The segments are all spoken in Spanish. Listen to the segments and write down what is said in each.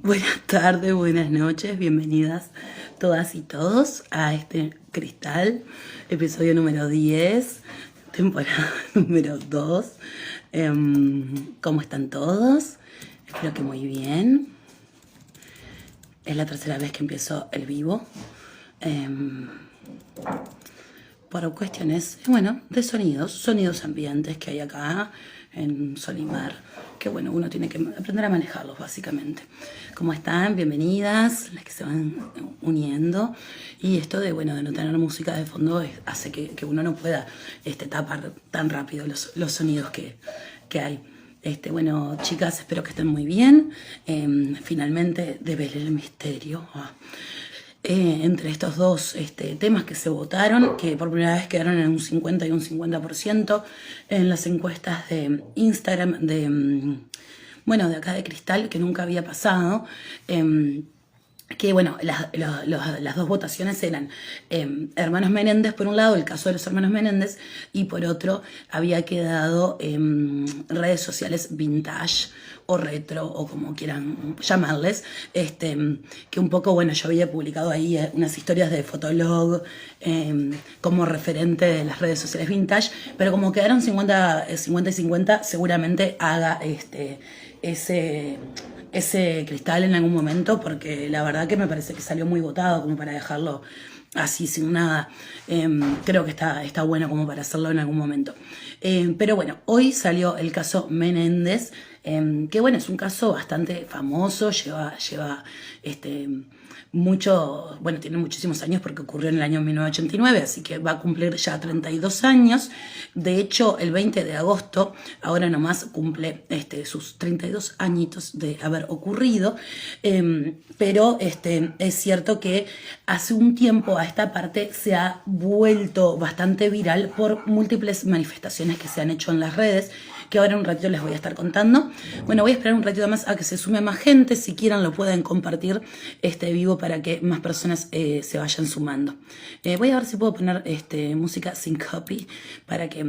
Buenas tardes, buenas noches, bienvenidas todas y todos a este Cristal, episodio número 10, temporada número 2. ¿Cómo están todos? Espero que muy bien. Es la tercera vez que empiezo el vivo. Por cuestiones, de sonidos ambientes que hay acá en Solimar, que uno tiene que aprender a manejarlos básicamente. ¿Cómo están? Bienvenidas, las que se van uniendo. Y esto de no tener música de fondo hace que uno no pueda tapar tan rápido los sonidos que hay. Chicas, espero que estén muy bien. Finalmente develé el misterio. Entre estos dos temas que se votaron, que por primera vez quedaron en un 50 y un 50% en las encuestas de Instagram de acá de Cristal, que nunca había pasado. Las dos votaciones eran Hermanos Menéndez por un lado, el caso de los Hermanos Menéndez, y por otro había quedado redes sociales vintage o retro o como quieran llamarles, que un poco, yo había publicado ahí unas historias de Fotolog como referente de las redes sociales vintage, pero como quedaron 50 y 50, seguramente haga ese Cristal en algún momento, porque la verdad que me parece que salió muy votado como para dejarlo así sin nada. Creo que está bueno como para hacerlo en algún momento. Pero hoy salió el caso Menéndez, que es un caso bastante famoso, lleva tiene muchísimos años porque ocurrió en el año 1989, así que va a cumplir ya 32 años. De hecho, el 20 de agosto, ahora nomás, cumple sus 32 añitos de haber ocurrido, pero es cierto que hace un tiempo a esta parte se ha vuelto bastante viral por múltiples manifestaciones que se han hecho en las redes, que ahora en un ratito les voy a estar contando. Voy a esperar un ratito más a que se sume más gente, si quieran lo pueden compartir vivo para que más personas se vayan sumando. Voy a ver si puedo poner música sin copy para que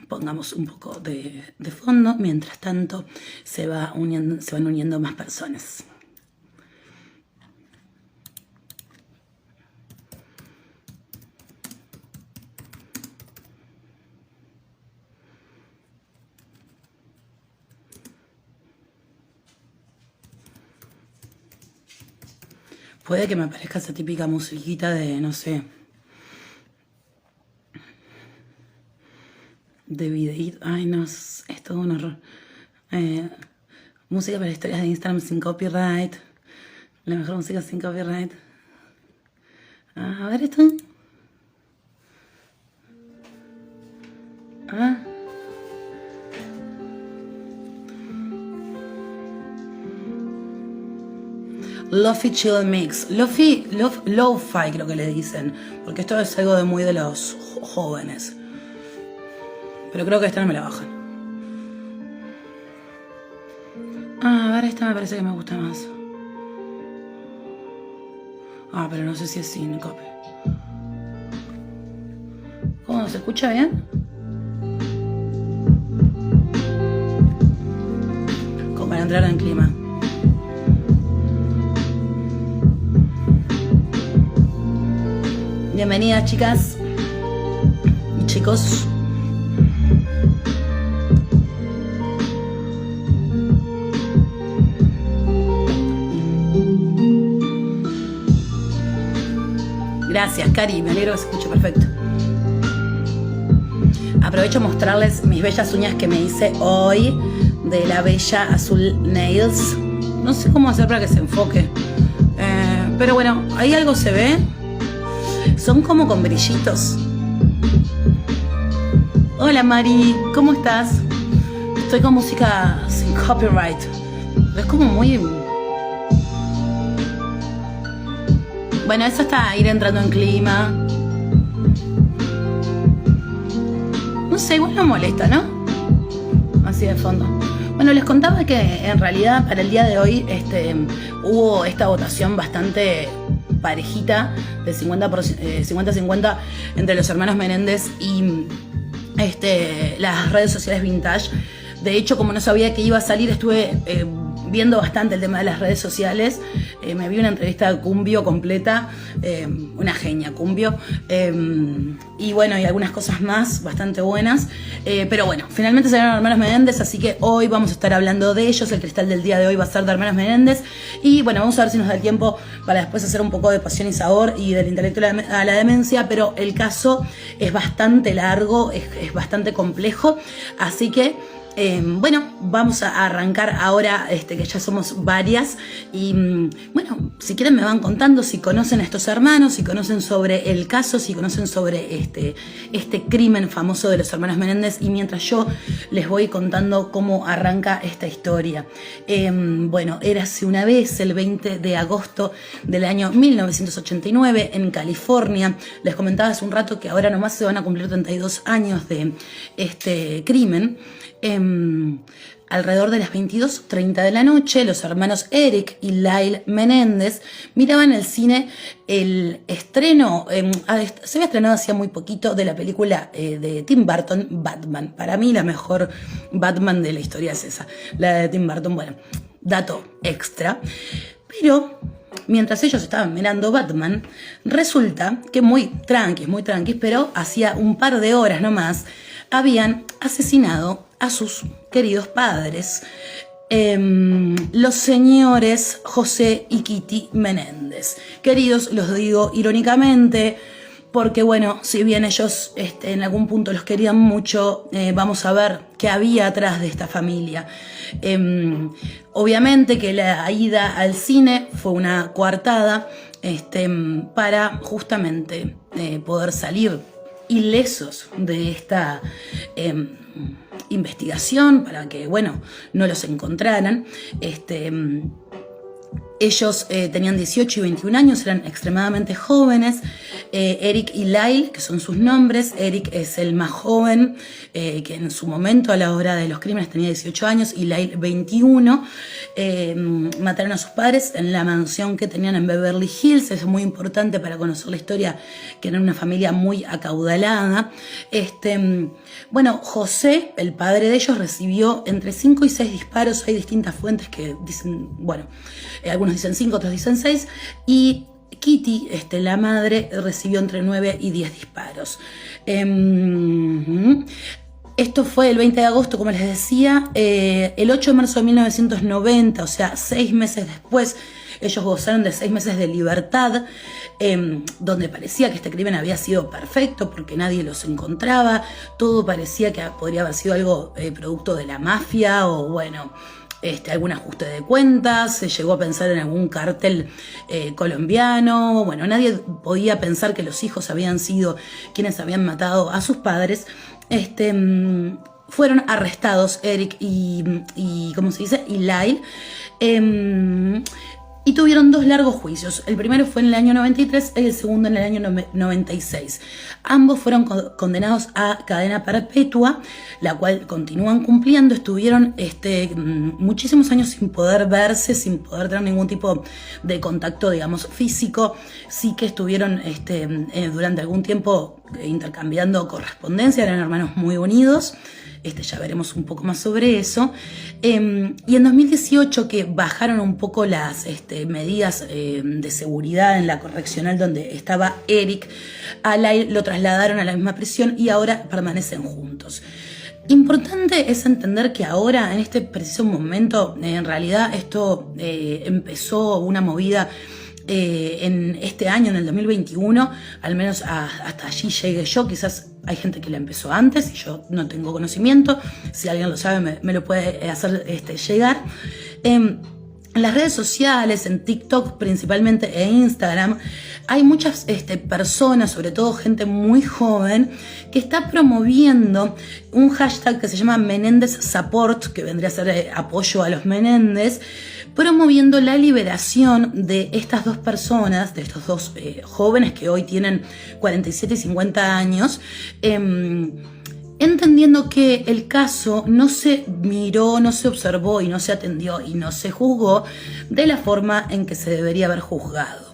pongamos un poco de fondo. Mientras tanto se van uniendo más personas. Puede que me aparezca esa típica musiquita de, no sé, de videíto. Ay, no, es todo un horror. Música para historias de Instagram sin copyright. La mejor música sin copyright. A ver esto. Lo-fi chill mix. Lo-fi creo que le dicen, porque esto es algo de muy de los jóvenes. Pero creo que esta no me la bajan. A ver, esta me parece que me gusta más. Pero no sé si es sin copy. ¿Cómo se escucha bien? Como para entrar en clima. Bienvenidas, chicas y chicos. Gracias, Cari, me alegro que se escuche perfecto. Aprovecho a mostrarles mis bellas uñas que me hice hoy de la Bella Azul Nails. No sé cómo hacer para que se enfoque, pero ahí algo se ve. Son como con brillitos. Hola Mari, ¿cómo estás? Estoy con música sin copyright. Es como muy... eso está ir entrando en clima. No sé, igual no molesta, ¿no? Así de fondo. Les contaba que en realidad para el día de hoy hubo esta votación bastante parejita de 50-50 entre los hermanos Menéndez y las redes sociales vintage, De hecho, como no sabía que iba a salir, estuve viendo bastante el tema de las redes sociales. Me vi una entrevista de Cumbio completa, una genia Cumbio, y bueno, y algunas cosas más bastante buenas, pero bueno, finalmente salieron Hermanos Menéndez, así que hoy vamos a estar hablando de ellos. El cristal del día de hoy va a ser de Hermanos Menéndez, y bueno, vamos a ver si nos da el tiempo para después hacer un poco de Pasión y Sabor y del intelecto a la demencia, pero el caso es bastante largo, es bastante complejo, así que bueno, vamos a arrancar ahora, que ya somos varias, y bueno, si quieren me van contando si conocen a estos hermanos, si conocen sobre el caso, si conocen sobre este crimen famoso de los hermanos Menéndez, y mientras yo les voy contando cómo arranca esta historia. Bueno, érase una vez el 20 de agosto del año 1989 en California. Les comentaba hace un rato que ahora nomás se van a cumplir 32 años de este crimen. Alrededor de las 22:30 de la noche, los hermanos Eric y Lyle Menéndez miraban en el cine el estreno, se había estrenado hacía muy poquito, de la película de Tim Burton, Batman. Para mí la mejor Batman de la historia es esa, la de Tim Burton. Bueno, dato extra. Pero mientras ellos estaban mirando Batman, resulta que muy tranquis, pero hacía un par de horas nomás habían asesinado a sus queridos padres, los señores José y Kitty Menéndez. Queridos, los digo irónicamente, porque bueno, si bien ellos en algún punto los querían mucho, vamos a ver qué había atrás de esta familia. Obviamente que la ida al cine fue una coartada para justamente poder salir ilesos de esta investigación, para que, bueno, no los encontraran. Ellos tenían 18 y 21 años, eran extremadamente jóvenes. Eric y Lyle, que son sus nombres. Eric es el más joven, que en su momento a la hora de los crímenes tenía 18 años, y Lyle 21. Mataron a sus padres en la mansión que tenían en Beverly Hills. Es muy importante para conocer la historia, que era una familia muy acaudalada. Bueno, José, el padre de ellos, recibió entre 5 y 6 disparos. Hay distintas fuentes que dicen, bueno, algunos dicen 5, otros dicen 6, y Kitty, la madre, recibió entre 9 y 10 disparos. Esto fue el 20 de agosto, como les decía. El 8 de marzo de 1990, o sea, 6 meses después, ellos gozaron de 6 meses de libertad, donde parecía que este crimen había sido perfecto porque nadie los encontraba. Todo parecía que podría haber sido algo producto de la mafia, o bueno, algún ajuste de cuentas. Se llegó a pensar en algún cártel colombiano. Bueno, nadie podía pensar que los hijos habían sido quienes habían matado a sus padres. Fueron arrestados Eric y ¿cómo se dice? Y Lyle. Y tuvieron 2 largos juicios. El primero fue en el año 93 y el segundo en el año 96. Ambos fueron condenados a cadena perpetua, la cual continúan cumpliendo. Estuvieron muchísimos años sin poder verse, sin poder tener ningún tipo de contacto, digamos, físico. Sí que estuvieron durante algún tiempo intercambiando correspondencia, eran hermanos muy unidos. Ya veremos un poco más sobre eso. Y en 2018, que bajaron un poco las medidas de seguridad en la correccional donde estaba Eric, a Lyle lo trasladaron a la misma prisión y ahora permanecen juntos. Importante es entender que ahora, en este preciso momento, en realidad esto empezó una movida en este año, en el 2021, al menos hasta allí llegué yo. Quizás hay gente que la empezó antes y yo no tengo conocimiento. Si alguien lo sabe me lo puede hacer llegar. En las redes sociales, en TikTok principalmente e Instagram, hay muchas personas, sobre todo gente muy joven, que está promoviendo un hashtag que se llama Menéndez Support, que vendría a ser apoyo a los Menéndez, promoviendo la liberación de estas 2 personas, de estos 2 jóvenes que hoy tienen 47 y 50 años, entendiendo que el caso no se miró, no se observó y no se atendió y no se juzgó de la forma en que se debería haber juzgado.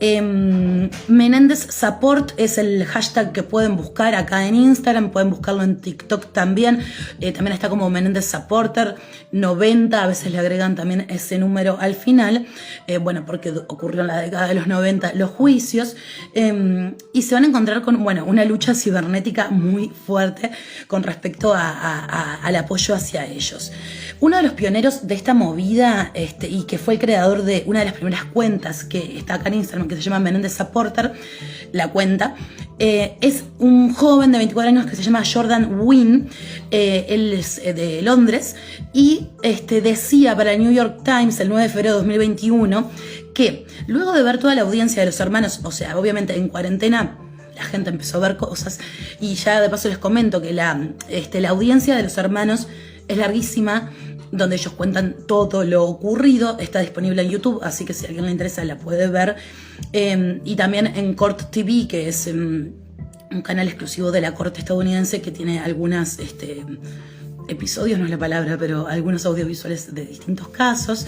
Menéndez Support es el hashtag que pueden buscar acá en Instagram, pueden buscarlo en TikTok también. También está como Menéndez Supporter 90, a veces le agregan también ese número al final, bueno, porque ocurrió en la década de los 90 los juicios, y se van a encontrar con, bueno, una lucha cibernética muy fuerte con respecto al apoyo hacia ellos. Uno de los pioneros de esta movida, y que fue el creador de una de las primeras cuentas que está acá en Instagram, que se llama Menéndez Supporter, la cuenta, es un joven de 24 años que se llama Jordan Wynn. Él es de Londres y decía para el New York Times el 9 de febrero de 2021 que luego de ver toda la audiencia de los hermanos, o sea, obviamente en cuarentena la gente empezó a ver cosas, y ya de paso les comento que la audiencia de los hermanos es larguísima, donde ellos cuentan todo lo ocurrido. Está disponible en YouTube, así que si a alguien le interesa la puede ver. Y también en Court TV, que es un canal exclusivo de la corte estadounidense que tiene algunas episodios, no es la palabra, pero algunos audiovisuales de distintos casos.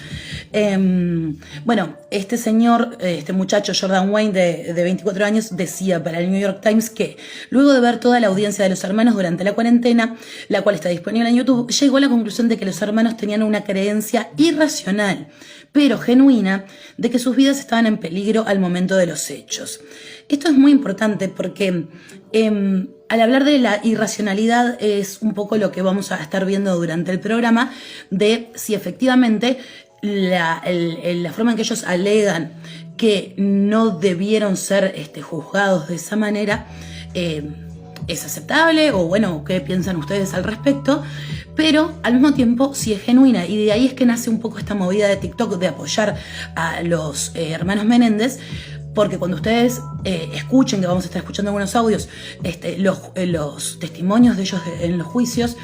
Bueno, este señor, este muchacho Jordan Wayne de 24 años decía para el New York Times que luego de ver toda la audiencia de los hermanos durante la cuarentena, la cual está disponible en YouTube, llegó a la conclusión de que los hermanos tenían una creencia irracional, pero genuina, de que sus vidas estaban en peligro al momento de los hechos. Esto es muy importante porque al hablar de la irracionalidad es un poco lo que vamos a estar viendo durante el programa, de si efectivamente la forma en que ellos alegan que no debieron ser juzgados de esa manera es aceptable, o bueno, qué piensan ustedes al respecto, pero al mismo tiempo si es genuina, y de ahí es que nace un poco esta movida de TikTok de apoyar a los hermanos Menéndez. Porque cuando ustedes escuchen, que vamos a estar escuchando algunos audios, los testimonios de ellos en los juicios,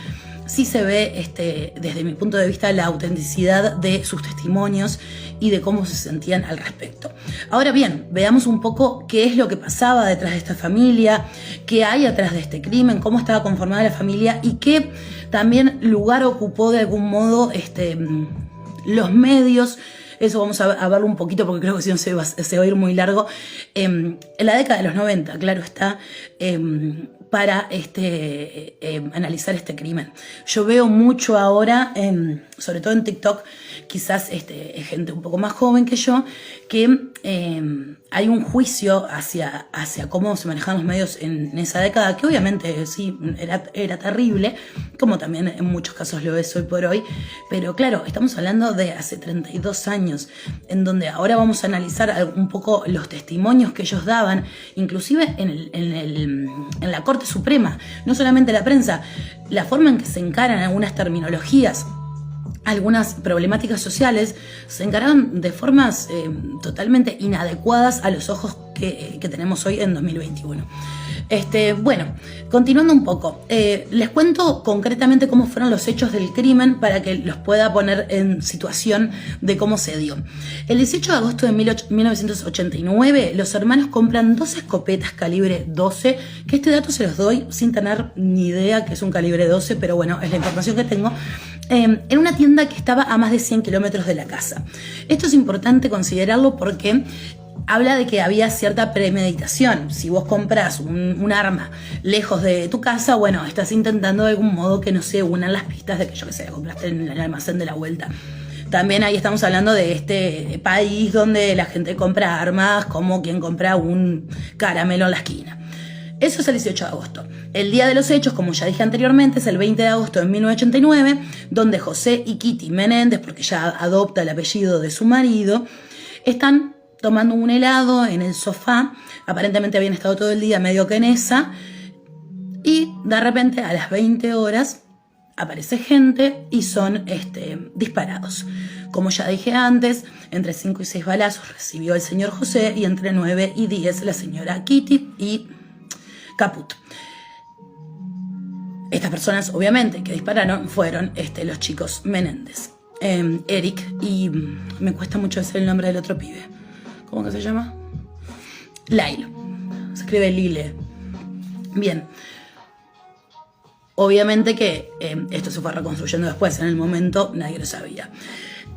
sí se ve, desde mi punto de vista, la autenticidad de sus testimonios y de cómo se sentían al respecto. Ahora bien, veamos un poco qué es lo que pasaba detrás de esta familia, qué hay atrás de este crimen, cómo estaba conformada la familia y qué también lugar ocupó de algún modo los medios. Eso vamos a verlo un poquito porque creo que si no se va a ir muy largo. En la década de los 90, claro está, para analizar este crimen. Yo veo mucho ahora, sobre todo en TikTok, quizás gente un poco más joven que yo, que hay un juicio hacia cómo se manejaban los medios en esa década, que obviamente sí, era terrible, como también en muchos casos lo es hoy por hoy, pero claro, estamos hablando de hace 32 años, en donde ahora vamos a analizar un poco los testimonios que ellos daban, inclusive en la Corte Suprema, no solamente la prensa, la forma en que se encaran algunas terminologías, algunas problemáticas sociales, se encararon de formas totalmente inadecuadas a los ojos que tenemos hoy en 2021. Bueno, continuando un poco, les cuento concretamente cómo fueron los hechos del crimen para que los pueda poner en situación de cómo se dio. El 18 de agosto de 1989, los hermanos compran 2 escopetas calibre 12, que este dato se los doy sin tener ni idea que es un calibre 12, pero bueno, es la información que tengo, en una tienda que estaba a más de 100 kilómetros de la casa. Esto es importante considerarlo porque habla de que había cierta premeditación. Si vos comprás un arma lejos de tu casa, bueno, estás intentando de algún modo que no se unan las pistas de que, yo qué sé, la compraste en el almacén de la vuelta. También ahí estamos hablando de este país donde la gente compra armas como quien compra un caramelo en la esquina. Eso es el 18 de agosto. El día de los hechos, como ya dije anteriormente, es el 20 de agosto de 1989, donde José y Kitty Menéndez, porque ya adopta el apellido de su marido, están tomando un helado en el sofá. Aparentemente habían estado todo el día medio que en esa, y de repente a las 20 horas aparece gente y son disparados. Como ya dije antes, entre 5 y 6 balazos recibió el señor José y entre 9 y 10 la señora Kitty y caput. Estas personas, obviamente, que dispararon fueron los chicos Menéndez, Eric, y me cuesta mucho decir el nombre del otro pibe. ¿Cómo que se llama? Lyle. Se escribe Lyle. Bien. Obviamente que esto se fue reconstruyendo después, en el momento nadie lo sabía.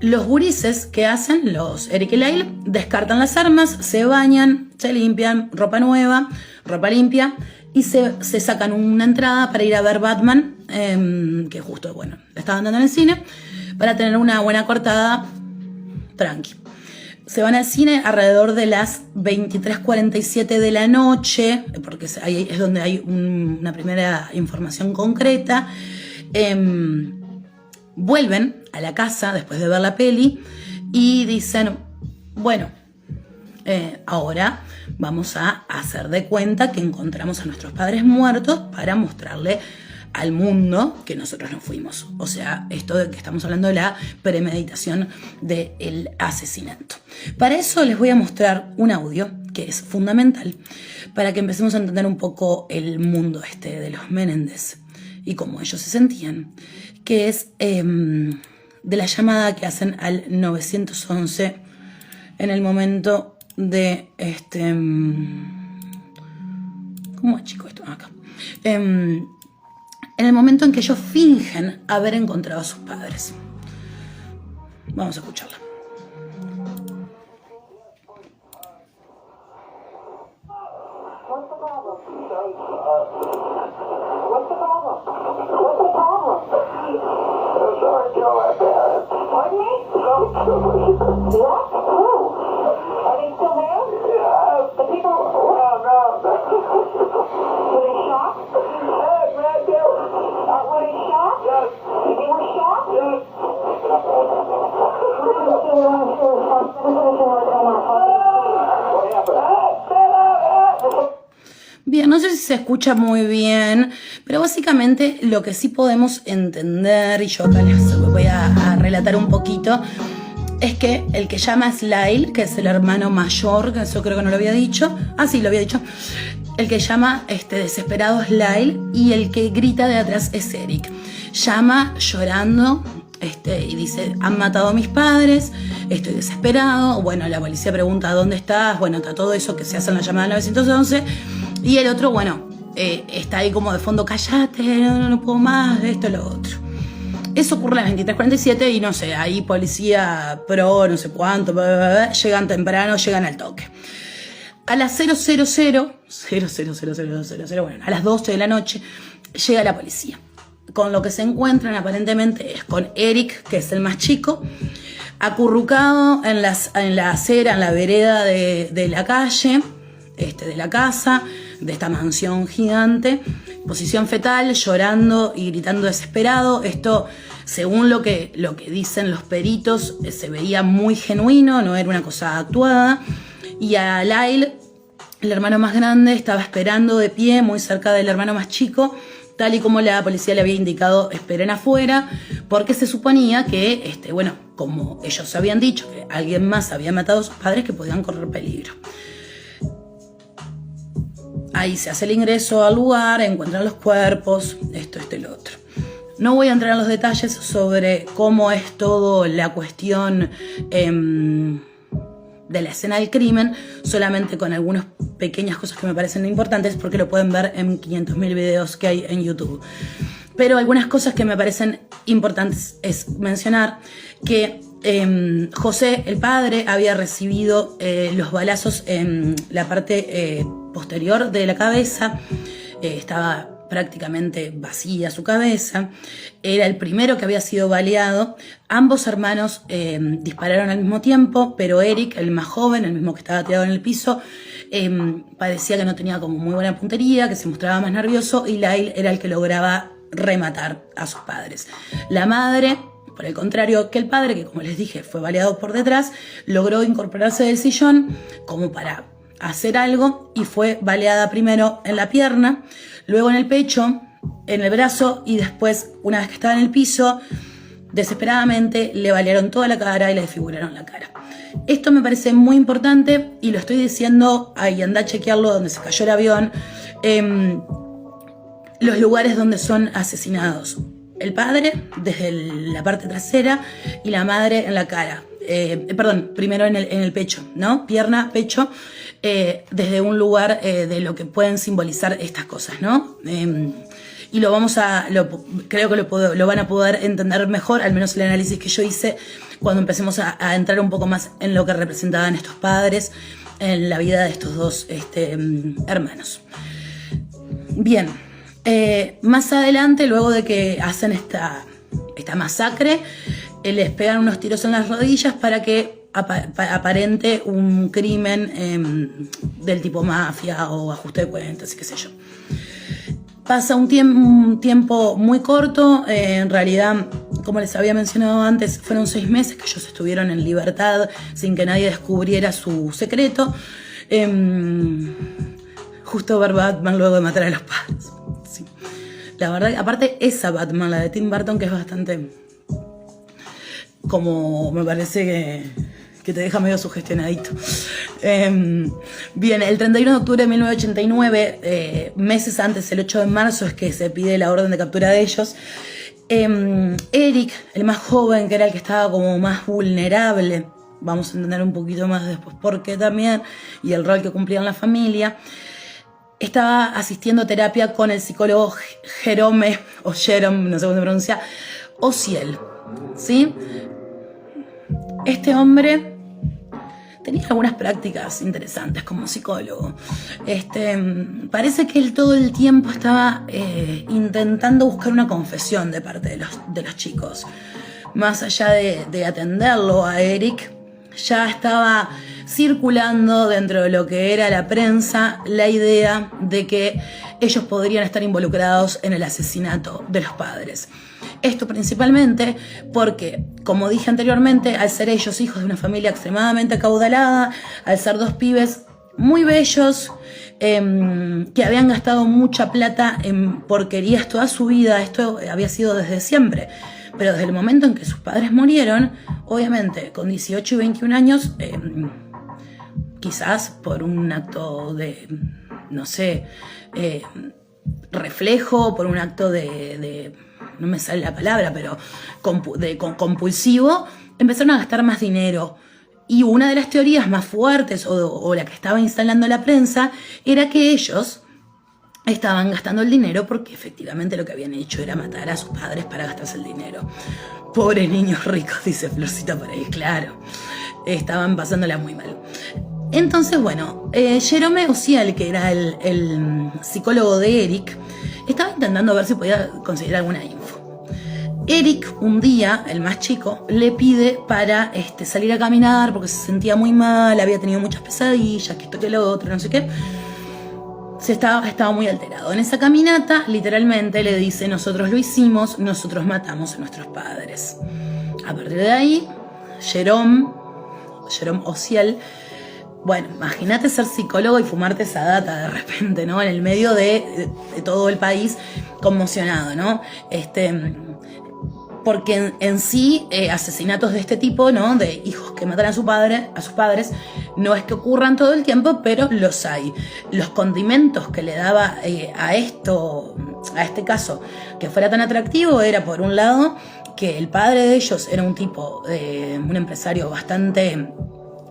Los gurises que hacen, los Eric y Lyle, descartan las armas, se bañan, se limpian, ropa nueva, ropa limpia, y se sacan una entrada para ir a ver Batman, que justo, bueno, la estaban dando en el cine, para tener una buena cortada tranqui. Se van al cine alrededor de las 23:47 de la noche, porque ahí es donde hay una primera información concreta. Vuelven a la casa después de ver la peli y dicen, bueno, ahora vamos a hacer de cuenta que encontramos a nuestros padres muertos para mostrarle al mundo que nosotros no fuimos. O sea, esto de que estamos hablando de la premeditación del asesinato. Para eso les voy a mostrar un audio que es fundamental para que empecemos a entender un poco el mundo de los Menéndez y cómo ellos se sentían, que es de la llamada que hacen al 911 en el momento de ¿cómo es, chico, esto? Acá. En el momento en que ellos fingen haber encontrado a sus padres. Vamos a escucharla. Bien, no sé si se escucha muy bien, pero básicamente lo que sí podemos entender, y yo acá les voy a relatar un poquito, es que el que llama es Lyle, que es el hermano mayor, que eso creo que no lo había dicho. Ah, sí, lo había dicho. El que llama desesperado es Lyle y el que grita de atrás es Eric. Llama llorando y dice, han matado a mis padres, estoy desesperado. Bueno, la policía pregunta, ¿dónde estás? Bueno, está todo eso que se hace en la llamada 911. Y el otro, bueno, está ahí como de fondo, cállate, no puedo más, esto y lo otro. Eso ocurre a las 23:47 y no sé, ahí policía pro, no sé cuánto, llegan temprano, llegan al toque. A las 000, bueno, a las 12 de la noche, llega la policía. Con lo que se encuentran aparentemente es con Eric, que es el más chico, acurrucado en la acera, en la vereda de la calle, de la casa, de esta mansión gigante, posición fetal, llorando y gritando desesperado. Esto, según lo que dicen los peritos, se veía muy genuino, no era una cosa actuada. Y a Lyle, el hermano más grande, estaba esperando de pie, muy cerca del hermano más chico, tal y como la policía le había indicado, esperen afuera, porque se suponía que, bueno, como ellos habían dicho, que alguien más había matado a sus padres, que podían correr peligro. Ahí se hace el ingreso al lugar, encuentran los cuerpos, esto y lo otro. No voy a entrar en los detalles sobre cómo es todo la cuestión de la escena del crimen, solamente con algunas pequeñas cosas que me parecen importantes, porque lo pueden ver en 500.000 videos que hay en YouTube. Pero algunas cosas que me parecen importantes es mencionar que José, el padre, había recibido los balazos en la parte posterior de la cabeza. Estaba prácticamente vacía su cabeza. Era el primero que había sido baleado. Ambos hermanos dispararon al mismo tiempo, pero Eric, el más joven, el mismo que estaba tirado en el piso, parecía que no tenía como muy buena puntería, que se mostraba más nervioso, y Lyle era el que lograba rematar a sus padres. La madre, por el contrario que el padre, que como les dije fue baleado por detrás, logró incorporarse del sillón como para hacer algo y fue baleada primero en la pierna, luego en el pecho, en el brazo, y después, una vez que estaba en el piso, desesperadamente le balearon toda la cara y le desfiguraron la cara. Esto me parece muy importante y lo estoy diciendo, ahí anda a chequearlo donde se cayó el avión, los lugares donde son asesinados. El padre desde la parte trasera y la madre en la cara. Primero en el pecho, ¿no? Pierna, pecho, desde un lugar de lo que pueden simbolizar estas cosas, ¿no? y creo que lo van a poder entender mejor, al menos el análisis que yo hice, cuando empecemos a entrar un poco más en lo que representaban estos padres en la vida de estos dos hermanos. Bien, más adelante, luego de que hacen esta masacre, les pegan unos tiros en las rodillas para que aparente un crimen del tipo mafia o ajuste de cuentas y qué sé yo. Pasa un tiempo muy corto, en realidad, como les había mencionado antes, fueron 6 meses que ellos estuvieron en libertad sin que nadie descubriera su secreto. Justo ver Batman luego de matar a los padres. Sí. La verdad, aparte esa Batman, la de Tim Burton, que es bastante, como me parece que te deja medio sugestionadito. Bien, el 31 de octubre de 1989, meses antes, el 8 de marzo, es que se pide la orden de captura de ellos. Eric, el más joven, que era el que estaba como más vulnerable, vamos a entender un poquito más después por qué también, y el rol que cumplía en la familia, estaba asistiendo a terapia con el psicólogo Jerome, no sé cómo se pronuncia, Ociel, ¿sí? Este hombre tenía algunas prácticas interesantes como psicólogo. Parece que él todo el tiempo estaba intentando buscar una confesión de parte de los chicos. Más allá de atenderlo a Eric, ya estaba circulando dentro de lo que era la prensa la idea de que ellos podrían estar involucrados en el asesinato de los padres. Esto principalmente porque, como dije anteriormente, al ser ellos hijos de una familia extremadamente acaudalada, al ser 2 pibes muy bellos, que habían gastado mucha plata en porquerías toda su vida, esto había sido desde siempre, pero desde el momento en que sus padres murieron, obviamente con 18 y 21 años, quizás por un acto de, no sé, reflejo, por un acto de no me sale la palabra, pero compulsivo, empezaron a gastar más dinero. Y una de las teorías más fuertes, o la que estaba instalando la prensa, era que ellos estaban gastando el dinero porque efectivamente lo que habían hecho era matar a sus padres para gastarse el dinero. Pobres niños ricos, dice Florcita por ahí, claro. Estaban pasándola muy mal. Entonces, bueno, Jerome Ociel, que era el psicólogo de Eric, estaba intentando ver si podía conseguir alguna info. Eric, un día, el más chico, le pide para salir a caminar porque se sentía muy mal, había tenido muchas pesadillas, que esto que lo otro, no sé qué. Estaba muy alterado. En esa caminata, literalmente, le dice: nosotros lo hicimos, nosotros matamos a nuestros padres. A partir de ahí, Jerome Ociel, bueno, imagínate ser psicólogo y fumarte esa data de repente, ¿no? En el medio de todo el país conmocionado, ¿no? Porque en sí, asesinatos de este tipo, ¿no? De hijos que matan a sus padres, no es que ocurran todo el tiempo, pero los hay. Los condimentos que le daba a este caso, que fuera tan atractivo, era por un lado que el padre de ellos era un tipo, un empresario bastante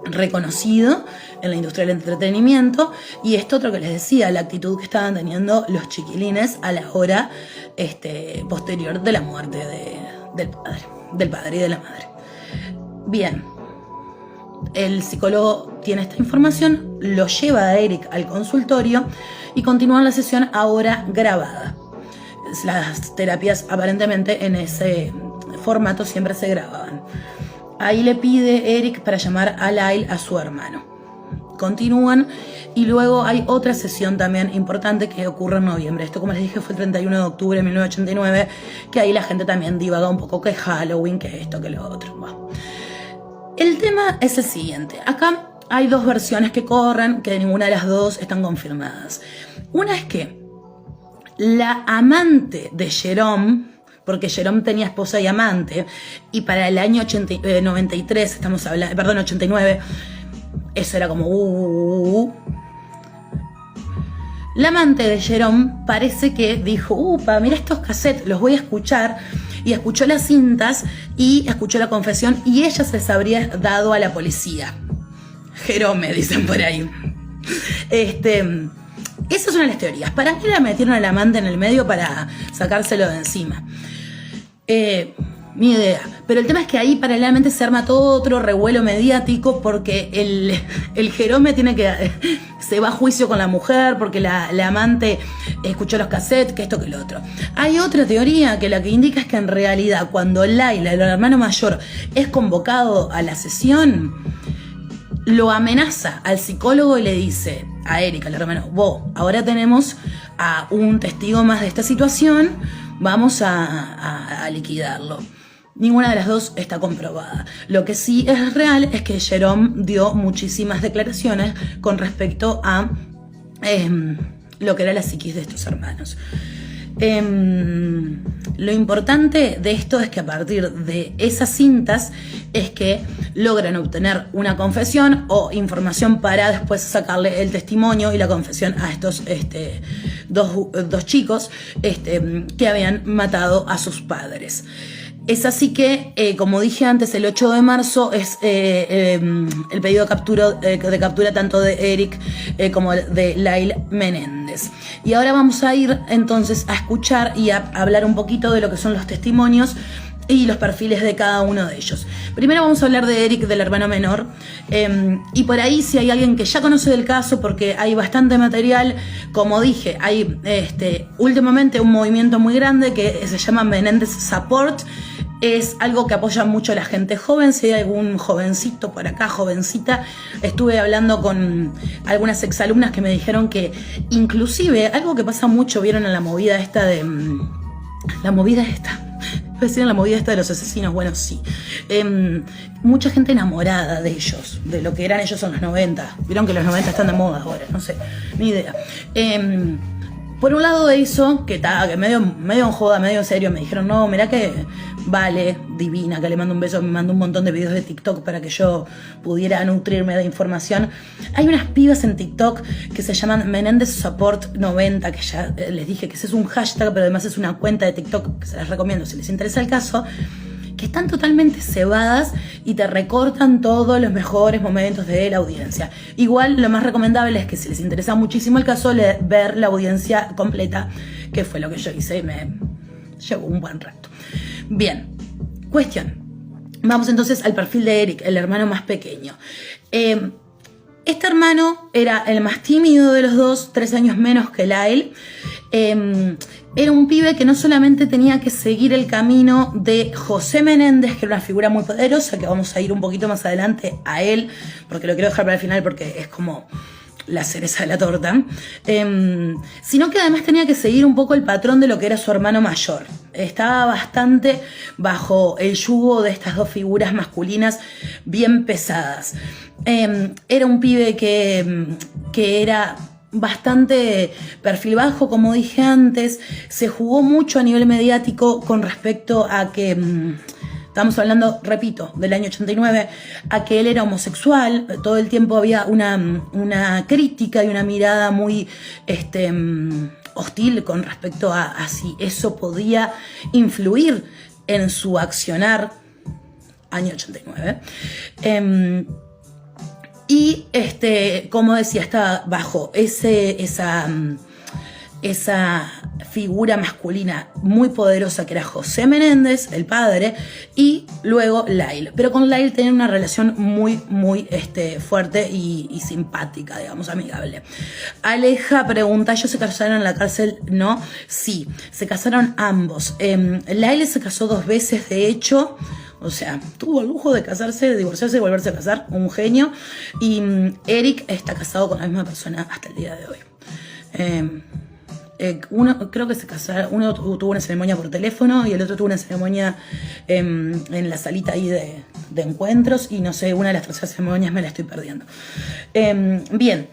reconocido en la industria del entretenimiento, y esto otro que les decía, la actitud que estaban teniendo los chiquilines a la hora posterior de la muerte del padre y de la madre. Bien, el psicólogo tiene esta información, lo lleva a Eric al consultorio y continúan la sesión ahora grabada. Las terapias aparentemente en ese formato siempre se grababan. Ahí le pide Eric para llamar a Lyle, a su hermano. Continúan y luego hay otra sesión también importante que ocurre en noviembre. Esto, como les dije, fue el 31 de octubre de 1989, que ahí la gente también divaga un poco, que Halloween, que esto, que lo otro. Bueno. El tema es el siguiente. Acá hay 2 versiones que corren, que ninguna de las 2 están confirmadas. Una es que la amante de Jerome, porque Jerome tenía esposa y amante, y para el año 93, estamos hablando, perdón, 89, eso era como La amante de Jerome parece que dijo: upa, mira estos cassettes, los voy a escuchar, y escuchó las cintas y escuchó la confesión, y ella se les habría dado a la policía. Jerome, dicen por ahí. Esa es una de las teorías. ¿Para qué la metieron al amante en el medio? Para sacárselo de encima. Ni idea. Pero el tema es que ahí paralelamente se arma todo otro revuelo mediático porque el Jerome se va a juicio con la mujer porque la amante escuchó los cassettes, que esto que lo otro. Hay otra teoría que la que indica es que en realidad cuando Laila, el hermano mayor, es convocado a la sesión, lo amenaza al psicólogo y le dice a Eric, al hermano, vos, ahora tenemos a un testigo más de esta situación, vamos a liquidarlo. Ninguna de las dos está comprobada. Lo que sí es real es que Jerome dio muchísimas declaraciones con respecto a lo que era la psiquis de estos hermanos. Lo importante de esto es que a partir de esas cintas es que logran obtener una confesión o información para después sacarle el testimonio y la confesión a estos dos chicos que habían matado a sus padres. Es así que, como dije antes, el 8 de marzo es el pedido de captura tanto de Eric como de Lail Menéndez. Y ahora vamos a ir entonces a escuchar y a hablar un poquito de lo que son los testimonios y los perfiles de cada uno de ellos. Primero vamos a hablar de Eric, del hermano menor, y por ahí si hay alguien que ya conoce del caso, porque hay bastante material, como dije, hay últimamente un movimiento muy grande que se llama Menéndez Support. Es algo que apoya mucho a la gente joven. Si hay algún jovencito por acá, jovencita, estuve hablando con algunas exalumnas que me dijeron que inclusive algo que pasa mucho, vieron en la movida esta de... La movida esta de los asesinos, bueno, sí. Mucha gente enamorada de ellos, de lo que eran ellos en los 90. Vieron que los 90 están de moda ahora, no sé, ni idea. Por un lado de eso, que medio en joda, medio en serio, me dijeron, no, mirá que Vale, divina, que le mando un beso, me mandó un montón de videos de TikTok para que yo pudiera nutrirme de información. Hay unas pibas en TikTok que se llaman Menéndez Support 90, que ya les dije que ese es un hashtag, pero además es una cuenta de TikTok que se las recomiendo si les interesa el caso, que están totalmente cebadas y te recortan todos los mejores momentos de la audiencia. Igual lo más recomendable es que si les interesa muchísimo el caso, ver la audiencia completa, que fue lo que yo hice y me llevó un buen rato. Bien, cuestión. Vamos entonces al perfil de Eric, el hermano más pequeño. Este hermano era el más tímido de los dos, 3 años menos que Lail. Era un pibe que no solamente tenía que seguir el camino de José Menéndez, que era una figura muy poderosa, que vamos a ir un poquito más adelante a él, porque lo quiero dejar para el final porque es como la cereza de la torta, sino que además tenía que seguir un poco el patrón de lo que era su hermano mayor. Estaba bastante bajo el yugo de estas dos figuras masculinas bien pesadas. Era un pibe que era bastante perfil bajo, como dije antes. Se jugó mucho a nivel mediático con respecto a que... Estamos hablando, repito, del año 89, a que él era homosexual. Todo el tiempo había una crítica y una mirada muy hostil con respecto a si eso podía influir en su accionar. Año 89. Y como decía, estaba bajo esa figura masculina muy poderosa que era José Menéndez, el padre, y luego Lail. Pero con Lail tenía una relación muy, muy fuerte y simpática, digamos, amigable. Aleja pregunta, ¿ellos se casaron en la cárcel? No, sí, se casaron ambos. Lail se casó 2 veces, de hecho. O sea, tuvo el lujo de casarse, de divorciarse y volverse a casar, un genio. Y Eric está casado con la misma persona hasta el día de hoy. Uno creo que se casaron, uno tuvo una ceremonia por teléfono y el otro tuvo una ceremonia en la salita ahí de encuentros, y no sé, una de las 3 ceremonias me la estoy perdiendo. Bien,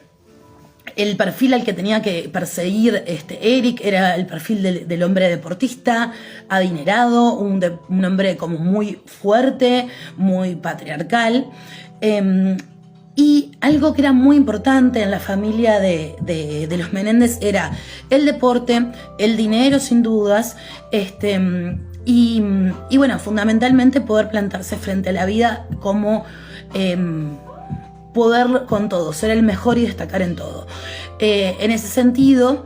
el perfil al que tenía que perseguir Eric era el perfil del hombre deportista, adinerado, un hombre como muy fuerte, muy patriarcal. Y algo que era muy importante en la familia de los Menéndez era el deporte, el dinero sin dudas, y bueno, fundamentalmente poder plantarse frente a la vida como poder con todo, ser el mejor y destacar en todo. En ese sentido,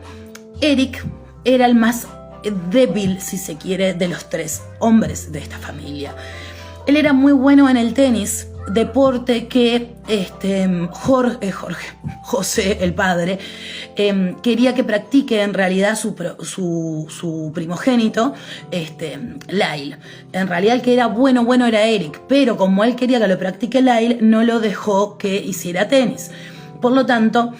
Eric era el más débil, si se quiere, de los 3 hombres de esta familia. Él era muy bueno en el tenis, deporte que José, el padre, quería que practique en realidad su primogénito, Lyle. En realidad el que era bueno era Eric, pero como él quería que lo practique Lyle, no lo dejó que hiciera tenis. Por lo tanto,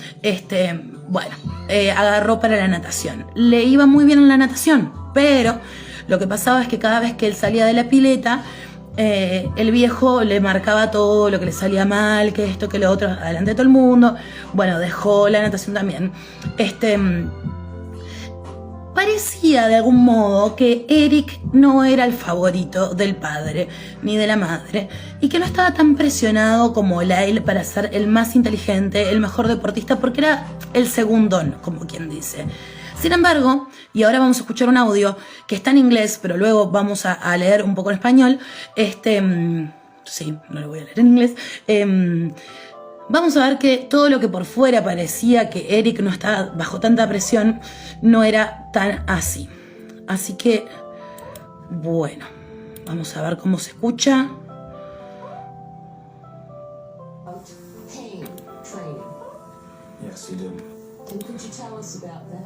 agarró para la natación. Le iba muy bien en la natación, pero lo que pasaba es que cada vez que él salía de la pileta, el viejo le marcaba todo lo que le salía mal, que esto, que lo otro, adelante de todo el mundo. Bueno, dejó la natación también. Parecía de algún modo que Eric no era el favorito del padre ni de la madre y que no estaba tan presionado como Lyle para ser el más inteligente, el mejor deportista, porque era el segundón, como quien dice. Sin embargo, y ahora vamos a escuchar un audio que está en inglés, pero luego vamos a leer un poco en español. Sí, no lo voy a leer en inglés. Vamos a ver que todo lo que por fuera parecía que Eric no estaba bajo tanta presión, no era tan así. Así que, bueno, vamos a ver cómo se escucha. Pain training. Yes, he did. And could you tell us about that?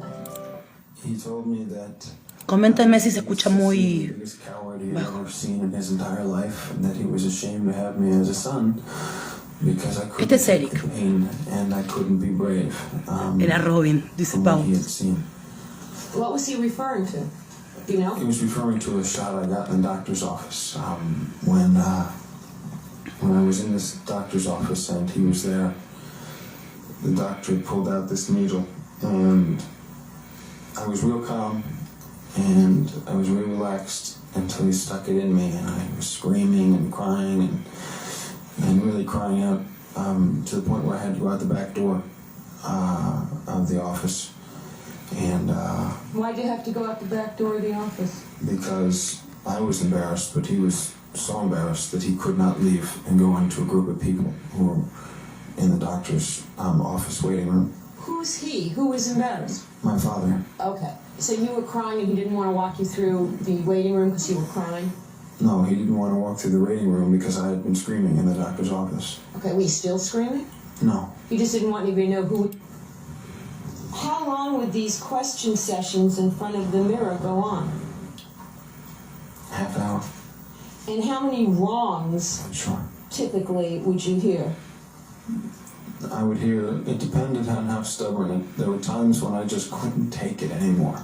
He told me that Coméntenme si se escucha the muy biggest coward he had ever seen in his entire life, and that he was ashamed to have me as a son because I couldn't es take Eric. the pain and I couldn't be brave. Era Robin, dice from Pau. what he had seen. What was he referring to? Do you know? He was referring to a shot I got in the doctor's office when I was in this doctor's office and he was there. The doctor had pulled out this needle and I was real calm and I was real relaxed until he stuck it in me and I was screaming and crying and really crying out to the point where I had to go out the back door of the office. And Why'd you have to go out the back door of the office? because I was embarrassed, but he was so embarrassed that he could not leave and go into a group of people who were in the doctor's office waiting room. Who's he? Who was embarrassed? My father. Okay. So you were crying and he didn't want to walk you through the waiting room because you were crying? No, he didn't want to walk through the waiting room because I had been screaming in the doctor's office. Okay, were you still screaming? No. He just didn't want anybody to know who... How long would these question sessions in front of the mirror go on? Half an hour. And how many wrongs Sure. typically would you hear? I would hear, it depended on how stubborn it. There were times when I just couldn't take it anymore.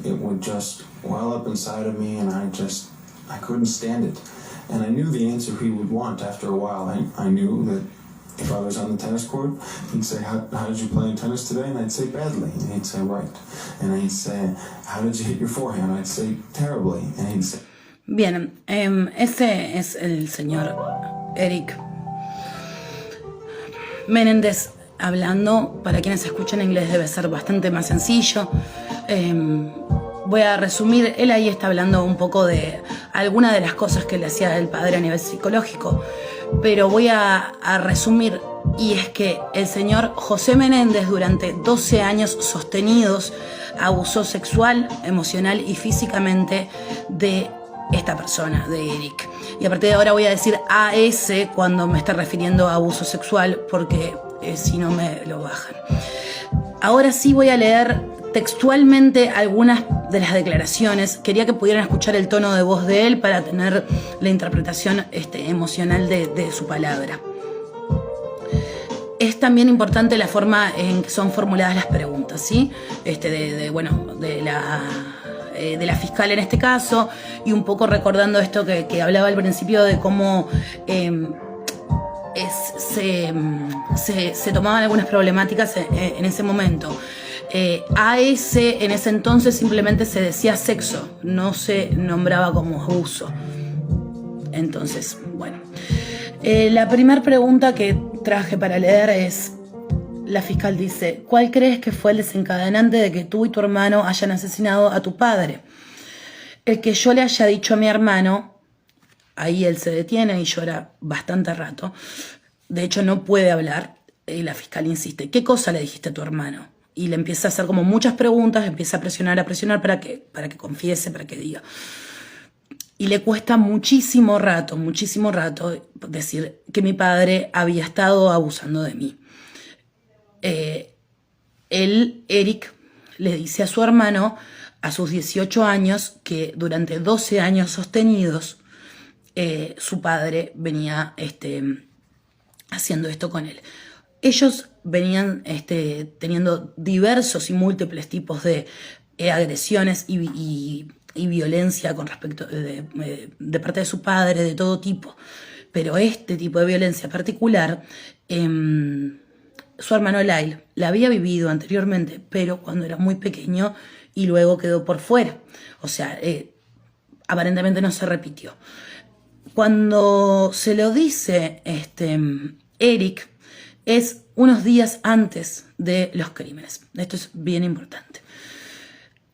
It would just well up inside of me and I couldn't stand it. And I knew the answer he would want after a while. I knew that if I was on the tennis court, he'd say, how did you play in tennis today? And I'd say, badly. And he'd say, right. And he'd say, how did you hit your forehand? I'd say, terribly. And he'd say... Bien, ese es el señor Eric Menéndez hablando. Para quienes escuchan inglés debe ser bastante más sencillo. Voy a resumir, él ahí está hablando un poco de algunas de las cosas que le hacía el padre a nivel psicológico, pero voy a resumir, y es que el señor José Menéndez durante 12 años sostenidos abusó sexual, emocional y físicamente de esta persona, de Eric. Y a partir de ahora voy a decir AS cuando me esté refiriendo a abuso sexual, porque si no me lo bajan. Ahora sí voy a leer textualmente algunas de las declaraciones. Quería que pudieran escuchar el tono de voz de él para tener la interpretación emocional de su palabra. Es también importante la forma en que son formuladas las preguntas, ¿sí? De la fiscal en este caso, y un poco recordando esto que hablaba al principio de cómo se tomaban algunas problemáticas en ese momento. AS en ese entonces simplemente se decía sexo, no se nombraba como abuso. Entonces, bueno. La primera pregunta que traje para leer es, la fiscal dice, ¿cuál crees que fue el desencadenante de que tú y tu hermano hayan asesinado a tu padre? El que yo le haya dicho a mi hermano, ahí él se detiene y llora bastante rato, de hecho no puede hablar. La fiscal insiste, ¿qué cosa le dijiste a tu hermano? Y le empieza a hacer como muchas preguntas, empieza a presionar para que confiese, para que diga. Y le cuesta muchísimo rato decir que mi padre había estado abusando de mí. Eric, le dice a su hermano, a sus 18 años, que durante 12 años sostenidos, su padre venía haciendo esto con él. Ellos venían teniendo diversos y múltiples tipos de agresiones y violencia con respecto de parte de su padre, de todo tipo. Pero este tipo de violencia particular, su hermano Lyle la había vivido anteriormente, pero cuando era muy pequeño y luego quedó por fuera. O sea, aparentemente no se repitió. Cuando se lo dice Eric, es unos días antes de los crímenes. Esto es bien importante.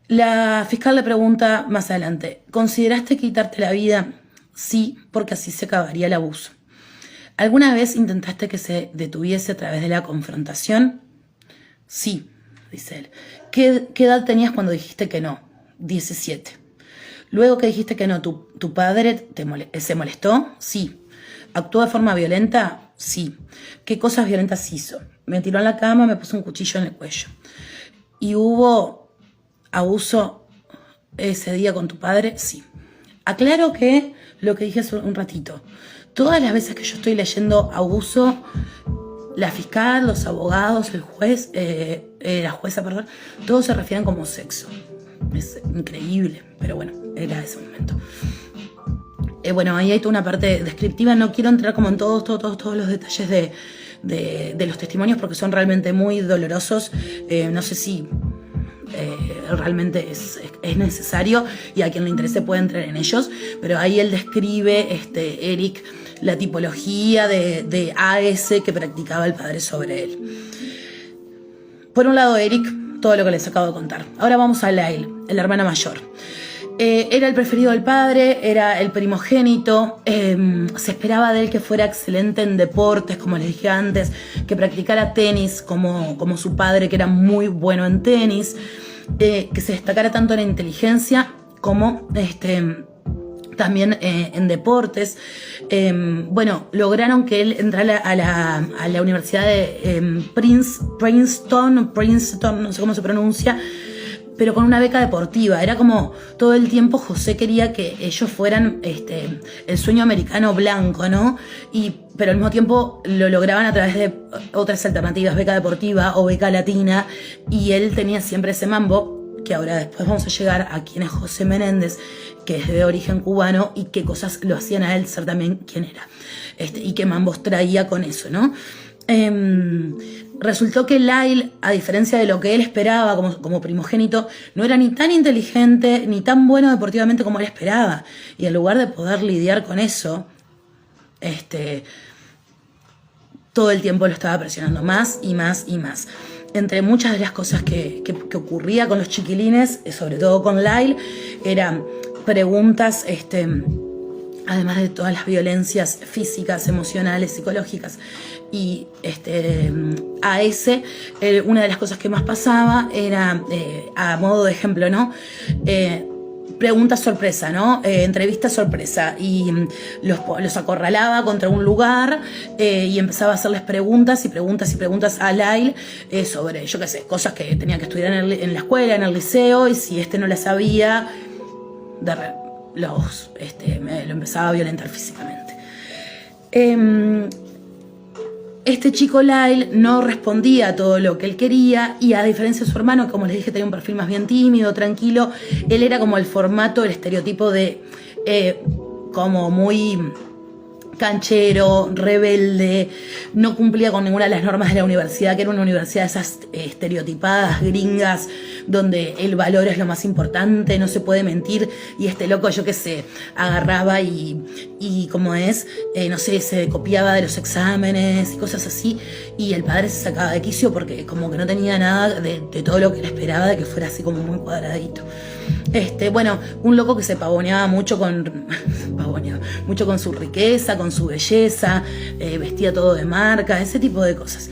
La fiscal le pregunta más adelante, ¿consideraste quitarte la vida? Sí, porque así se acabaría el abuso. ¿Alguna vez intentaste que se detuviese a través de la confrontación? Sí, dice él. ¿Qué edad tenías cuando dijiste que no? 17. Luego que dijiste que no, ¿tu padre se molestó? Sí. ¿Actuó de forma violenta? Sí. ¿Qué cosas violentas hizo? Me tiró en la cama, me puso un cuchillo en el cuello. ¿Y hubo abuso ese día con tu padre? Sí. Aclaro que lo que dije hace un ratito. Todas las veces que yo estoy leyendo abuso, la fiscal, los abogados, el juez, la jueza, perdón, todos se refieren como sexo. Es increíble, pero bueno, era ese momento. Bueno, ahí hay toda una parte descriptiva. No quiero entrar como en todos los detalles de los testimonios porque son realmente muy dolorosos. No sé si realmente es necesario y a quien le interese puede entrar en ellos, pero ahí él describe, Eric, la tipología de AS que practicaba el padre sobre él. Por un lado, Eric, todo lo que les acabo de contar. Ahora vamos a Lyle, el hermano mayor. Era el preferido del padre, era el primogénito, se esperaba de él que fuera excelente en deportes, como les dije antes, que practicara tenis como su padre, que era muy bueno en tenis, que se destacara tanto en inteligencia como también en deportes. Bueno, lograron que él entrara a la Universidad de Princeton, no sé cómo se pronuncia, pero con una beca deportiva. Era como todo el tiempo José quería que ellos fueran el sueño americano blanco, ¿no? Pero al mismo tiempo lo lograban a través de otras alternativas, beca deportiva o beca latina, y él tenía siempre ese mambo, que ahora después vamos a llegar a quién es José Menéndez, que es de origen cubano, y qué cosas lo hacían a él ser también quién era, y qué mambos traía con eso, ¿no? Resultó que Lyle, a diferencia de lo que él esperaba como primogénito, no era ni tan inteligente ni tan bueno deportivamente como él esperaba, y en lugar de poder lidiar con eso, todo el tiempo lo estaba presionando más y más y más. Entre muchas de las cosas que ocurría con los chiquilines, sobre todo con Lyle, eran preguntas, además de todas las violencias físicas, emocionales, psicológicas, y a ese, una de las cosas que más pasaba era, a modo de ejemplo, ¿no? Preguntas sorpresa, ¿no? Entrevistas sorpresa, y los acorralaba contra un lugar y empezaba a hacerles preguntas a Lyle sobre, yo qué sé, cosas que tenía que estudiar en la escuela, en el liceo, y si no las sabía, lo empezaba a violentar físicamente. Este chico Lyle no respondía a todo lo que él quería, y a diferencia de su hermano, como les dije, tenía un perfil más bien tímido, tranquilo. Él era como el formato, el estereotipo de como muy canchero, rebelde, no cumplía con ninguna de las normas de la universidad, que era una universidad de esas estereotipadas gringas, donde el valor es lo más importante, no se puede mentir, y este loco, yo qué sé, agarraba y como es, no sé, se copiaba de los exámenes y cosas así, y el padre se sacaba de quicio porque como que no tenía nada de todo lo que él esperaba, de que fuera así como muy cuadradito. Bueno, un loco que se pavoneaba mucho mucho con su riqueza, con su belleza, vestía todo de marca, ese tipo de cosas.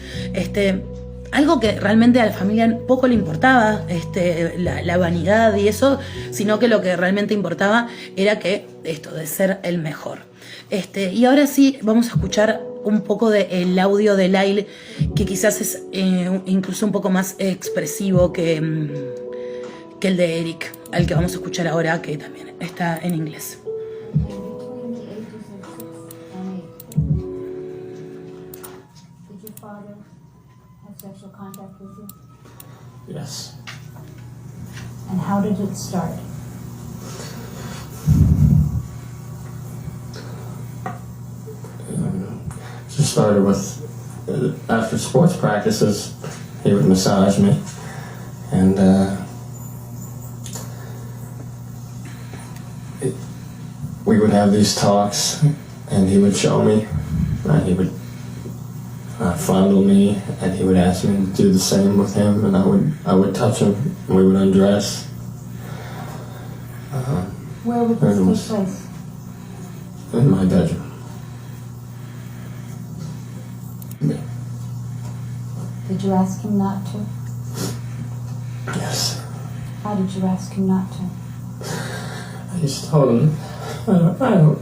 Algo que realmente a la familia poco le importaba, la vanidad y eso, sino que lo que realmente importaba era que esto de ser el mejor. Y ahora sí vamos a escuchar un poco del audio de Lyle, que quizás es incluso un poco más expresivo que el de Eric, al que vamos a escuchar ahora, que también está en inglés. Between the ages of 6 and 8, did your father have sexual contact with you? Yes. And how did it start? It just started with, after sports practices, he would massage me, and we would have these talks, and he would show me, and he would fondle me, and he would ask me to do the same with him, and I would touch him, and we would undress. Where would And it this was- take place? In my bedroom. Yeah. Did you ask him not to? Yes. How did you ask him not to? I just told him, I don't.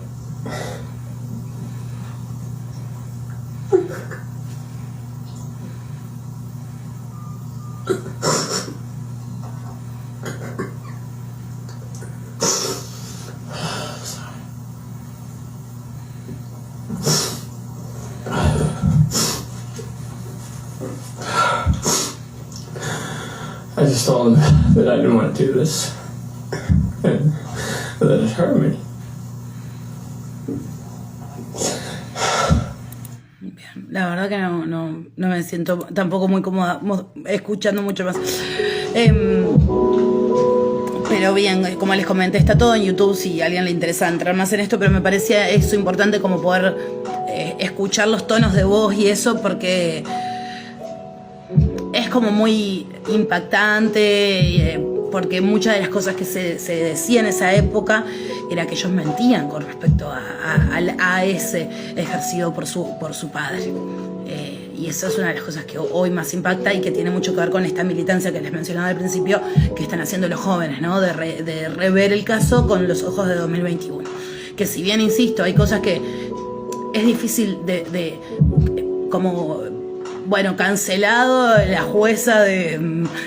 I just told him that I didn't want to do this, and that it hurt me. Bien, la verdad que no me siento tampoco muy cómoda escuchando mucho más. Pero bien, como les comenté, está todo en YouTube si a alguien le interesa entrar más en esto, pero me parecía eso importante como poder escuchar los tonos de voz y eso, porque es como muy impactante, porque muchas de las cosas que se decían en esa época era que ellos mentían con respecto a ese ejercido por su padre. Y eso es una de las cosas que hoy más impacta y que tiene mucho que ver con esta militancia que les mencionaba al principio, que están haciendo los jóvenes, ¿no? De rever el caso con los ojos de 2021. Que si bien, insisto, hay cosas que es difícil como... Bueno, cancelado la jueza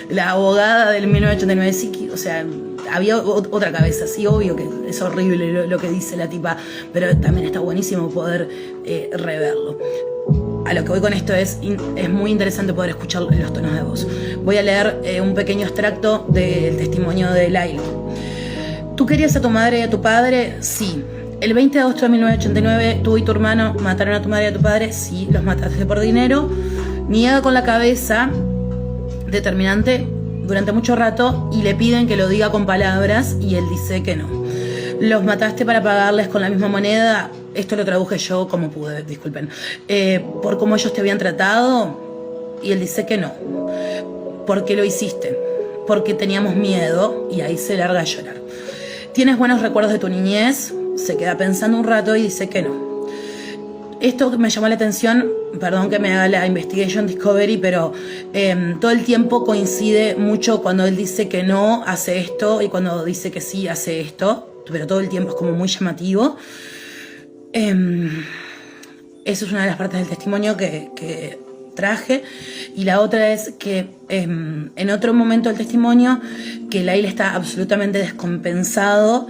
la abogada del 1989, sí, o sea, había otra cabeza, sí, obvio que es horrible lo que dice la tipa, pero también está buenísimo poder reverlo. A lo que voy con esto es muy interesante poder escuchar los tonos de voz. Voy a leer un pequeño extracto del testimonio de Lyle. ¿Tú querías a tu madre y a tu padre? Sí. El 20 de agosto de 1989, tú y tu hermano mataron a tu madre y a tu padre. Sí, los mataste por dinero. Niega con la cabeza, determinante, durante mucho rato, y le piden que lo diga con palabras, y él dice que no. Los mataste para pagarles con la misma moneda. Esto lo traduje yo como pude, disculpen. Por cómo ellos te habían tratado, y él dice que no. ¿Por qué lo hiciste? Porque teníamos miedo, y ahí se larga a llorar. ¿Tienes buenos recuerdos de tu niñez? Se queda pensando un rato y dice que no. Esto me llamó la atención, perdón que me haga la Investigation Discovery, pero todo el tiempo coincide mucho cuando él dice que no, hace esto, y cuando dice que sí, hace esto, pero todo el tiempo es como muy llamativo. Eso es una de las partes del testimonio que traje, y la otra es que en otro momento del testimonio, que Lyle está absolutamente descompensado,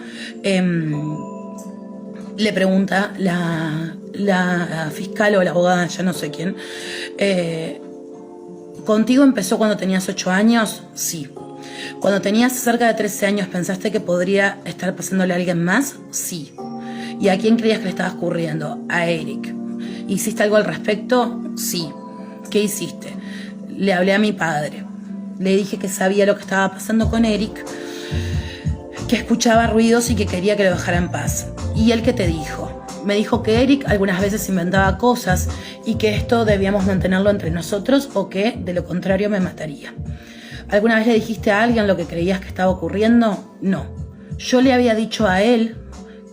le pregunta la fiscal o la abogada, ya no sé quién, ¿contigo empezó cuando tenías 8 años? Sí. ¿Cuando tenías cerca de 13 años pensaste que podría estar pasándole a alguien más? Sí. ¿Y a quién creías que le estaba ocurriendo? A Eric. ¿Hiciste algo al respecto? Sí. ¿Qué hiciste? Le hablé a mi padre. Le dije que sabía lo que estaba pasando con Eric, que escuchaba ruidos y que quería que lo dejara en paz. ¿Y él qué te dijo? Me dijo que Eric algunas veces inventaba cosas y que esto debíamos mantenerlo entre nosotros, o que de lo contrario me mataría. ¿Alguna vez le dijiste a alguien lo que creías que estaba ocurriendo? No. Yo le había dicho a él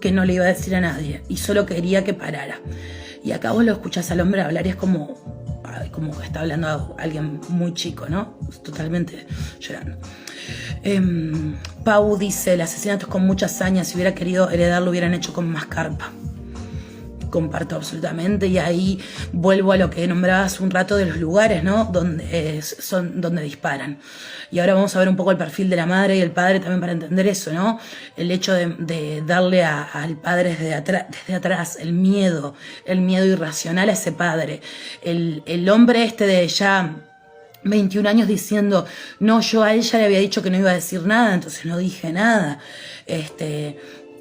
que no le iba a decir a nadie y solo quería que parara. Y acá vos lo escuchás al hombre hablar y es como que está hablando a alguien muy chico, ¿no? Totalmente llorando. Pau dice, el asesinato es con mucha hazaña, si hubiera querido heredar lo hubieran hecho con más carpa. Comparto absolutamente, y ahí vuelvo a lo que nombraba hace un rato de los lugares, ¿no? Donde disparan. Y ahora vamos a ver un poco el perfil de la madre y el padre también para entender eso, ¿no? El hecho de darle al padre desde atrás el miedo irracional a ese padre. El hombre de ya 21 años diciendo, no, yo a ella le había dicho que no iba a decir nada, entonces no dije nada.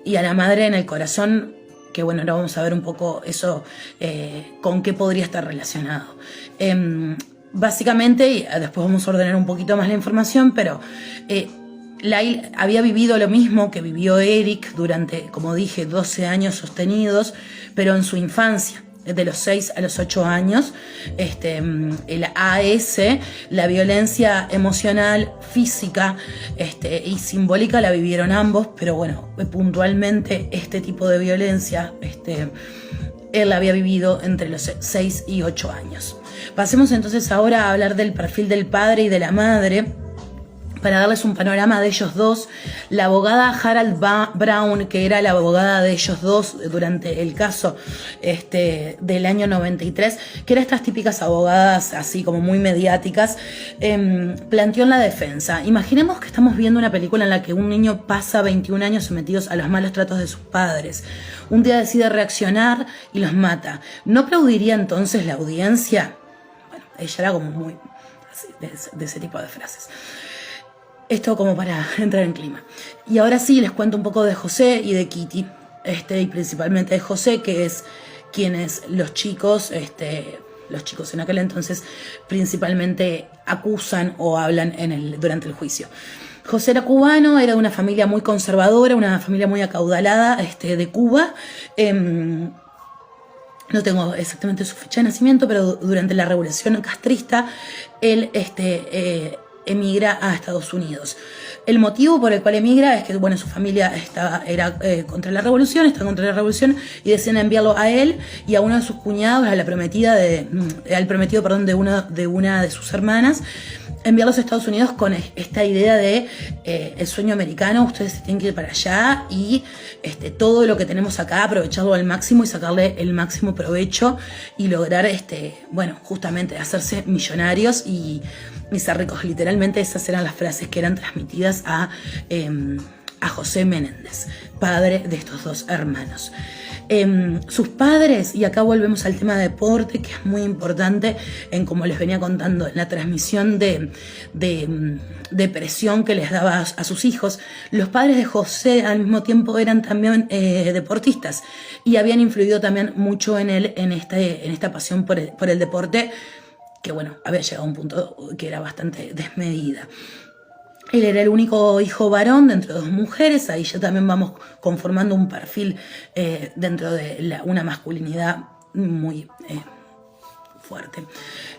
Y a la madre en el corazón, que bueno, ahora vamos a ver un poco eso, con qué podría estar relacionado. Básicamente, y después vamos a ordenar un poquito más la información, pero Lyle había vivido lo mismo que vivió Eric durante, como dije, 12 años sostenidos, pero en su infancia. De los 6 a los 8 años, el AS, la violencia emocional, física y simbólica la vivieron ambos, pero bueno, puntualmente este tipo de violencia él la había vivido entre los 6 y 8 años. Pasemos entonces ahora a hablar del perfil del padre y de la madre. Para darles un panorama de ellos dos, la abogada Harold Brown, que era la abogada de ellos dos durante el caso del año 93, que eran estas típicas abogadas así como muy mediáticas, planteó en la defensa: imaginemos que estamos viendo una película en la que un niño pasa 21 años sometidos a los malos tratos de sus padres. Un día decide reaccionar y los mata. ¿No aplaudiría entonces la audiencia? Bueno, ella era como muy así, de ese tipo de frases. Esto como para entrar en clima. Y ahora sí, les cuento un poco de José y de Kitty. Y principalmente de José, que es quienes los chicos en aquel entonces principalmente acusan o hablan durante el juicio. José era cubano, era de una familia muy conservadora, una familia muy acaudalada de Cuba. No tengo exactamente su fecha de nacimiento, pero durante la revolución castrista, él emigra a Estados Unidos. El motivo por el cual emigra es que, bueno, su familia era contra la revolución, y deciden enviarlo a él y a uno de sus cuñados, al prometido de una de sus hermanas, enviarlos a Estados Unidos con esta idea de el sueño americano. Ustedes se tienen que ir para allá y todo lo que tenemos acá, aprovecharlo al máximo y sacarle el máximo provecho y lograr, justamente hacerse millonarios y ser ricos. Literalmente esas eran las frases que eran transmitidas a José Menéndez, padre de estos dos hermanos. Sus padres, y acá volvemos al tema de deporte, que es muy importante, como les venía contando, en la transmisión de presión que les daba a sus hijos. Los padres de José al mismo tiempo eran también deportistas y habían influido también mucho en él, en esta pasión por el deporte, que bueno, había llegado a un punto que era bastante desmedida. Él era el único hijo varón dentro de dos mujeres. Ahí ya también vamos conformando un perfil dentro de una masculinidad muy fuerte,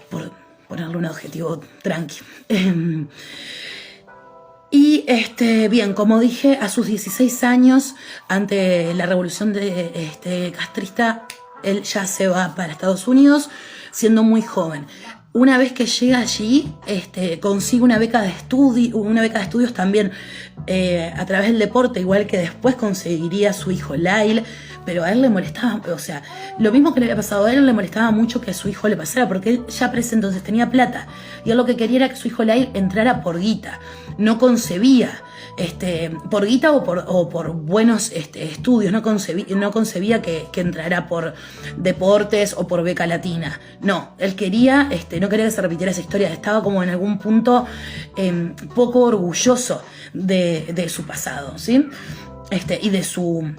por ponerle un adjetivo tranqui. Y bien, como dije, a sus 16 años, ante la revolución castrista, él ya se va para Estados Unidos, siendo muy joven. Una vez que llega allí, consigue una beca de estudios también a través del deporte, igual que después conseguiría su hijo Lyle, pero a él le molestaba, o sea, lo mismo que le había pasado a él, le molestaba mucho que a su hijo le pasara, porque él ya para ese entonces tenía plata, y él lo que quería era que su hijo Lyle entrara por guita, no concebía por guita o por buenos estudios, no concebía que entrara por deportes o por beca latina. No, él quería, no quería que se repitiera esa historia, estaba como en algún punto poco orgulloso de su pasado, ¿sí? Y de su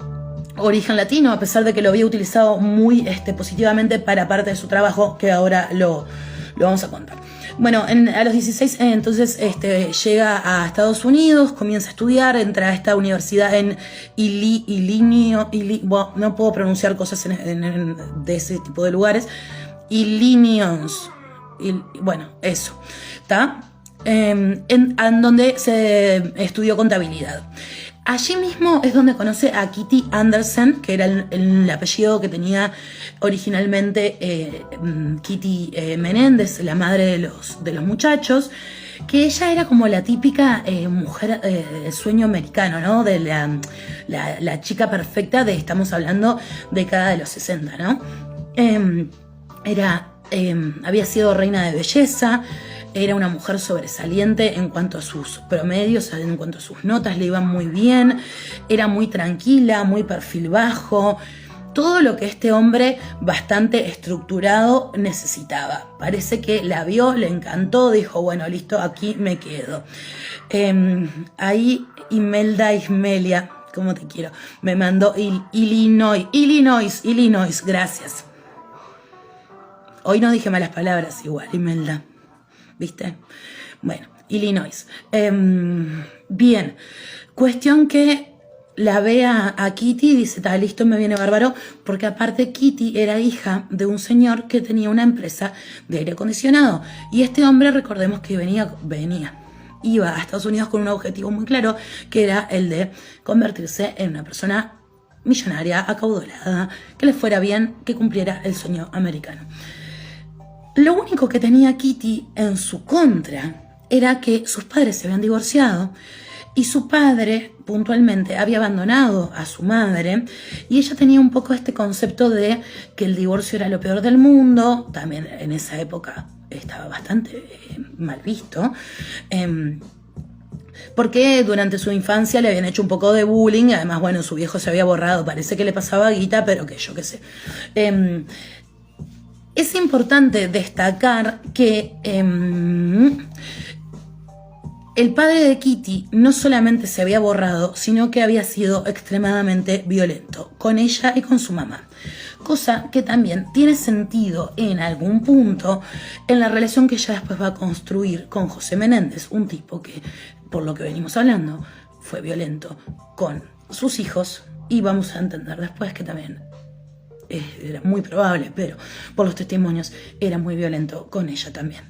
origen latino, a pesar de que lo había utilizado muy positivamente para parte de su trabajo, que ahora lo vamos a contar. Bueno, a los 16 entonces llega a Estados Unidos, comienza a estudiar, entra a esta universidad en Illinois, no puedo pronunciar cosas de ese tipo de lugares, Illinois, bueno, eso, ¿está? en donde se estudió contabilidad. Allí mismo es donde conoce a Kitty Anderson, que era el apellido que tenía originalmente Kitty Menéndez, la madre de los muchachos, que ella era como la típica mujer del sueño americano, ¿no? De la chica perfecta estamos hablando década de los 60, ¿no? Había sido reina de belleza, era una mujer sobresaliente en cuanto a sus promedios, en cuanto a sus notas, le iban muy bien, era muy tranquila, muy perfil bajo, todo lo que este hombre bastante estructurado necesitaba. Parece que la vio, le encantó, dijo, bueno, listo, aquí me quedo. Ahí Imelda Ismelia, ¿cómo te quiero? Me mandó Illinois, gracias. Hoy no dije malas palabras igual, Imelda. ¿Viste? Bueno, Illinois. Bien, cuestión que la ve a Kitty y dice, está listo, me viene bárbaro, porque aparte Kitty era hija de un señor que tenía una empresa de aire acondicionado. Y este hombre, recordemos que iba a Estados Unidos con un objetivo muy claro, que era el de convertirse en una persona millonaria, acaudalada, que le fuera bien, que cumpliera el sueño americano. Lo único que tenía Kitty en su contra era que sus padres se habían divorciado y su padre puntualmente había abandonado a su madre y ella tenía un poco este concepto de que el divorcio era lo peor del mundo. También en esa época estaba bastante mal visto, porque durante su infancia le habían hecho un poco de bullying y además, bueno, su viejo se había borrado, parece que le pasaba guita, pero que yo qué sé. Es importante destacar que el padre de Kitty no solamente se había borrado, sino que había sido extremadamente violento con ella y con su mamá. Cosa que también tiene sentido en algún punto en la relación que ella después va a construir con José Menéndez, un tipo que, por lo que venimos hablando, fue violento con sus hijos y vamos a entender después que también era muy probable, pero por los testimonios era muy violento con ella también.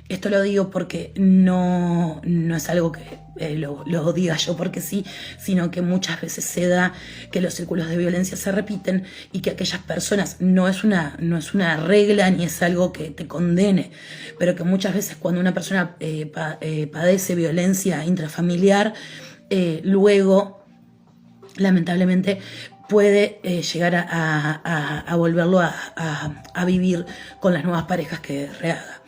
Esto lo digo porque no es algo que lo diga yo porque sí, sino que muchas veces se da que los círculos de violencia se repiten y que aquellas personas no es una regla ni es algo que te condene, pero que muchas veces cuando una persona padece violencia intrafamiliar, luego lamentablemente puede llegar a volverlo a vivir con las nuevas parejas que rehaga.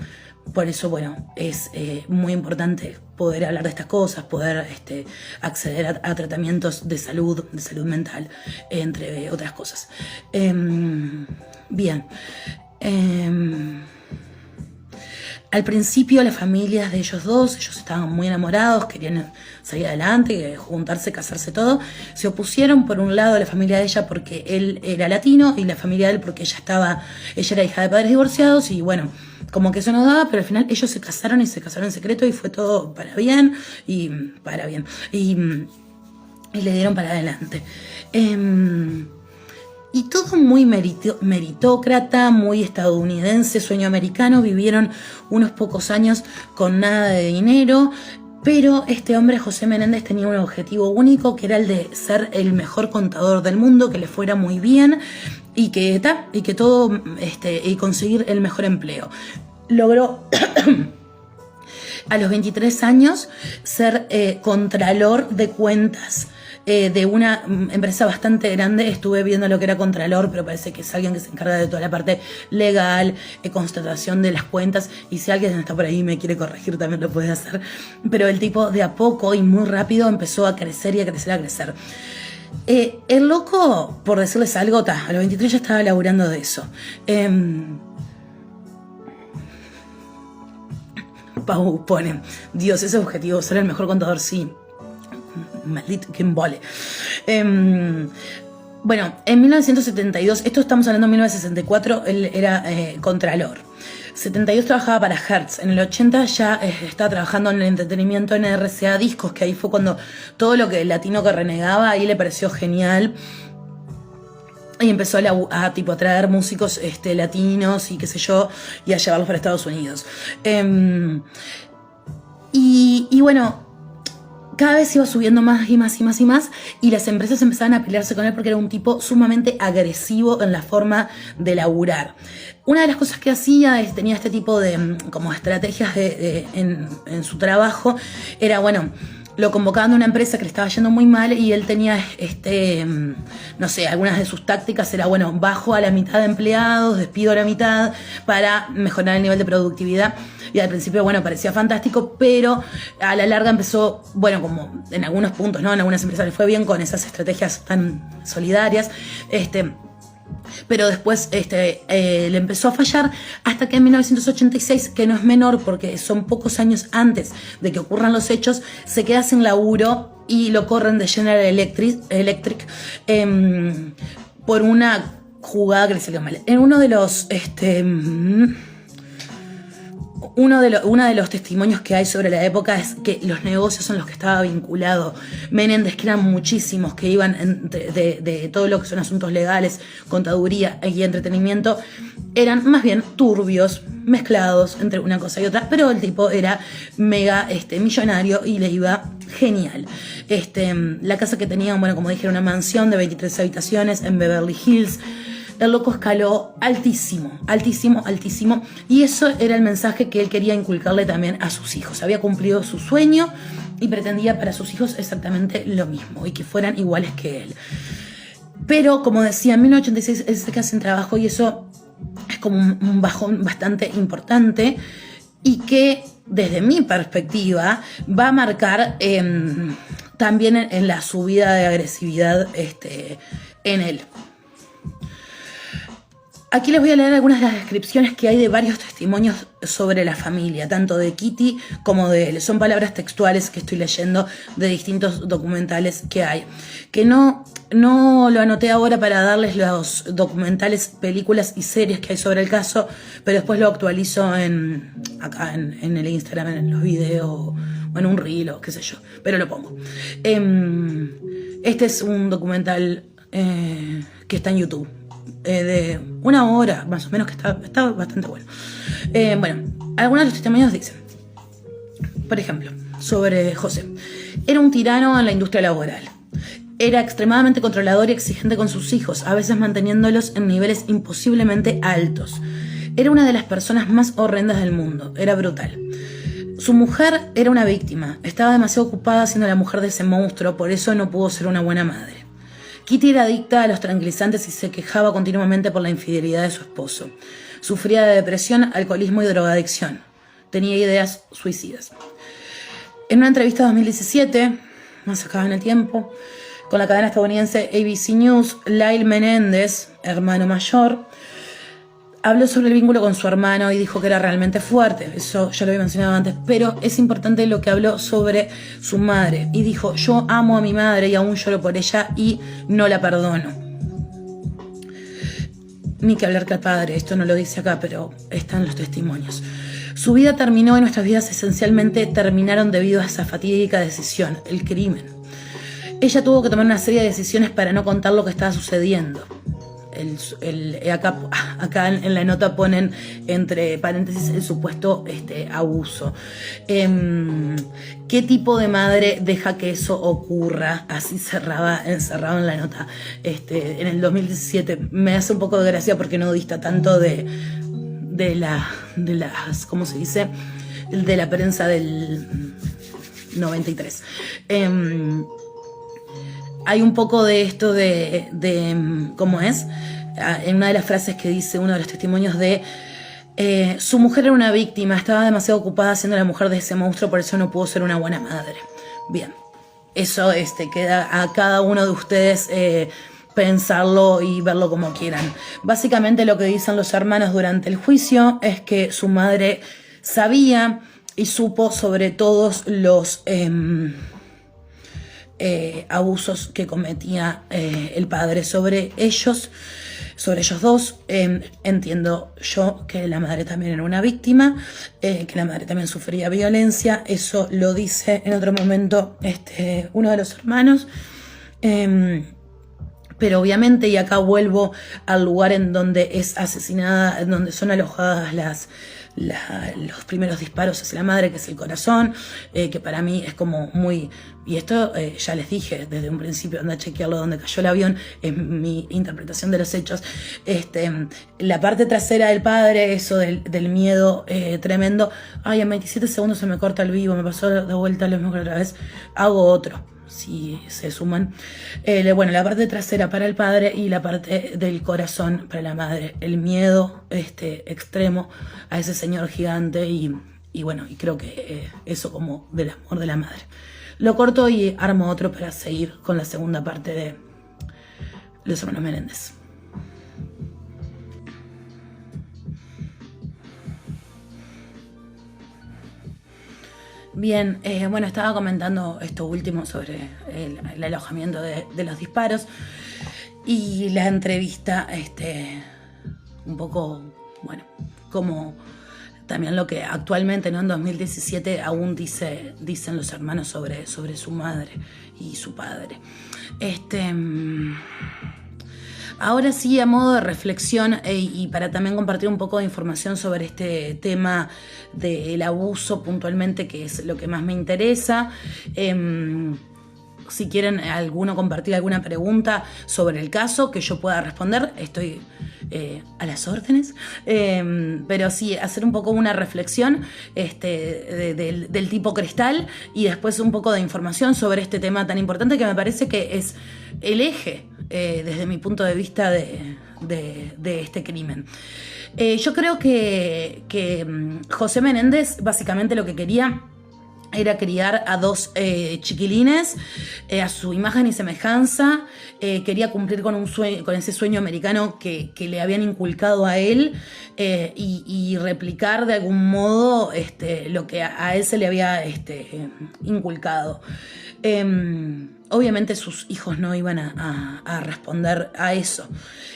Por eso, bueno, es muy importante poder hablar de estas cosas, poder acceder a tratamientos de salud mental, entre otras cosas. Bien. Al principio las familias de ellos dos, ellos estaban muy enamorados, querían salir adelante, juntarse, casarse, todo. Se opusieron por un lado a la familia de ella porque él era latino y la familia de él porque ella era hija de padres divorciados y bueno, como que eso no daba, pero al final ellos se casaron en secreto y fue todo para bien y le dieron para adelante. Y todo muy meritócrata, muy estadounidense, sueño americano. Vivieron unos pocos años con nada de dinero, pero este hombre, José Menéndez, tenía un objetivo único, que era el de ser el mejor contador del mundo, que le fuera muy bien y y conseguir el mejor empleo. Logró a los 23 años ser contralor de cuentas de una empresa bastante grande. Estuve viendo lo que era contralor, pero parece que es alguien que se encarga de toda la parte legal, constatación de las cuentas, y si alguien está por ahí y me quiere corregir también lo puede hacer, pero el tipo de a poco y muy rápido empezó a crecer y a crecer. El loco, por decirles algo, a los 23 ya estaba laburando de eso. Pau pone, Dios, ese objetivo, ser el mejor contador, sí. Maldito, que embole. Bueno, en 1972, esto estamos hablando de 1964, él era contralor. 72 trabajaba para Hertz. En el 80 ya estaba trabajando en el entretenimiento en RCA Discos, que ahí fue cuando todo lo que el latino que renegaba ahí le pareció genial. y empezó tipo, a traer músicos latinos y qué sé yo, y a llevarlos para Estados Unidos. Y bueno, cada vez iba subiendo más y más y más y más, y las empresas empezaban a pelearse con él porque era un tipo sumamente agresivo en la forma de laburar. Una de las cosas que hacía, tenía este tipo de como estrategias en su trabajo, era, bueno, lo convocaban de una empresa que le estaba yendo muy mal y él tenía, no sé, algunas de sus tácticas era, bueno, bajo a la mitad de empleados, despido a la mitad para mejorar el nivel de productividad. Y al principio, bueno, parecía fantástico, pero a la larga empezó, bueno, como en algunos puntos, ¿no? En algunas empresas le fue bien con esas estrategias tan solidarias, pero después le empezó a fallar hasta que en 1986, que no es menor porque son pocos años antes de que ocurran los hechos, se queda sin laburo y lo corren de General Electric por una jugada que le salió mal. En uno de los uno de los testimonios que hay sobre la época es que los negocios en los que estaba vinculado Menéndez, que eran muchísimos, que iban de todo lo que son asuntos legales, contaduría y entretenimiento, eran más bien turbios, mezclados entre una cosa y otra, pero el tipo era mega millonario y le iba genial. La casa que tenían, bueno, como dije, era una mansión de 23 habitaciones en Beverly Hills. El loco escaló altísimo, altísimo, altísimo, y eso era el mensaje que él quería inculcarle también a sus hijos. Había cumplido su sueño y pretendía para sus hijos exactamente lo mismo y que fueran iguales que él. Pero, como decía, en 1986 él se queda sin trabajo y eso es como un bajón bastante importante y que, desde mi perspectiva, va a marcar también en la subida de agresividad en él. Aquí les voy a leer algunas de las descripciones que hay de varios testimonios sobre la familia, tanto de Kitty como de él. Son palabras textuales que estoy leyendo de distintos documentales que hay. Que no lo anoté ahora para darles los documentales, películas y series que hay sobre el caso, pero después lo actualizo acá en el Instagram, en los videos, o en un reel o qué sé yo, pero lo pongo. Este es un documental que está en YouTube. De 1 hora, más o menos, que está bastante bueno. Bueno, algunos de los testimonios dicen, por ejemplo, sobre José. Era un tirano en la industria laboral. Era extremadamente controlador y exigente con sus hijos, a veces manteniéndolos en niveles imposiblemente altos. Era una de las personas más horrendas del mundo. Era brutal. Su mujer era una víctima. Estaba demasiado ocupada siendo la mujer de ese monstruo, por eso no pudo ser una buena madre. Kitty era adicta a los tranquilizantes y se quejaba continuamente por la infidelidad de su esposo. Sufría de depresión, alcoholismo y drogadicción. Tenía ideas suicidas. En una entrevista de 2017, más acá en el tiempo, con la cadena estadounidense ABC News, Lyle Menéndez, hermano mayor, habló sobre el vínculo con su hermano y dijo que era realmente fuerte. Eso ya lo había mencionado antes, pero es importante lo que habló sobre su madre. Y dijo, yo amo a mi madre y aún lloro por ella y no la perdono. Ni que hablar que al padre, esto no lo dice acá, pero están los testimonios. Su vida terminó y nuestras vidas esencialmente terminaron debido a esa fatídica decisión, el crimen. Ella tuvo que tomar una serie de decisiones para no contar lo que estaba sucediendo. Acá en la nota ponen entre paréntesis el supuesto abuso. ¿Qué tipo de madre deja que eso ocurra? Así encerrado en la nota en el 2017. Me hace un poco de gracia porque no dista tanto de las ¿cómo se dice? De la prensa del 93. Hay un poco de esto de ¿cómo es? En una de las frases que dice uno de los testimonios de su mujer era una víctima, estaba demasiado ocupada siendo la mujer de ese monstruo, por eso no pudo ser una buena madre. Bien, eso queda a cada uno de ustedes pensarlo y verlo como quieran. Básicamente lo que dicen los hermanos durante el juicio es que su madre sabía y supo sobre todos los abusos que cometía el padre sobre ellos dos. Entiendo yo que la madre también era una víctima, que la madre también sufría violencia. Eso lo dice en otro momento uno de los hermanos. Pero obviamente, y acá vuelvo al lugar en donde es asesinada, en donde son alojadas los primeros disparos hacia la madre, que es el corazón, que para mí es como muy... Y esto ya les dije desde un principio, anda a chequearlo donde cayó el avión, es mi interpretación de los hechos. La parte trasera del padre, eso del miedo tremendo. Ay, en 27 segundos se me corta el vivo, me pasó de vuelta lo mismo que la otra vez. Hago otro, si se suman. Bueno, la parte trasera para el padre y la parte del corazón para la madre. El miedo extremo a ese señor gigante y bueno, y creo que eso como del amor de la madre. Lo corto y armo otro para seguir con la segunda parte de Los Hermanos Menéndez. Bien, bueno, estaba comentando esto último sobre el alojamiento de los disparos y la entrevista, un poco, bueno, como también lo que actualmente, ¿no? En 2017 aún dicen los hermanos sobre su madre y su padre. Ahora sí, a modo de reflexión y para también compartir un poco de información sobre este tema del abuso puntualmente, que es lo que más me interesa. Si quieren compartir alguna pregunta sobre el caso que yo pueda responder, estoy a las órdenes. Pero sí, hacer un poco una reflexión del tipo Cristal y después un poco de información sobre este tema tan importante que me parece que es el eje, desde mi punto de vista, de este crimen. Yo creo que José Menéndez básicamente lo que quería era criar a dos chiquilines a su imagen y semejanza. Quería cumplir con ese sueño americano que le habían inculcado a él, y replicar de algún modo lo que a él se le había inculcado. Obviamente sus hijos no iban a responder a eso,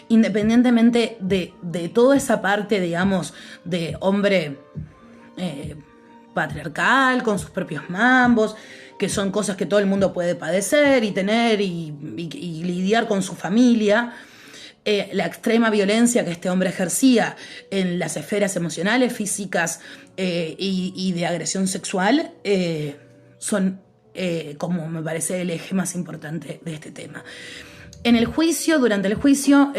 independientemente de toda esa parte, digamos, de hombre patriarcal, con sus propios mambos, que son cosas que todo el mundo puede padecer y tener y lidiar con su familia. La extrema violencia que este hombre ejercía en las esferas emocionales, físicas y de agresión sexual son, como me parece, el eje más importante de este tema. Durante el juicio,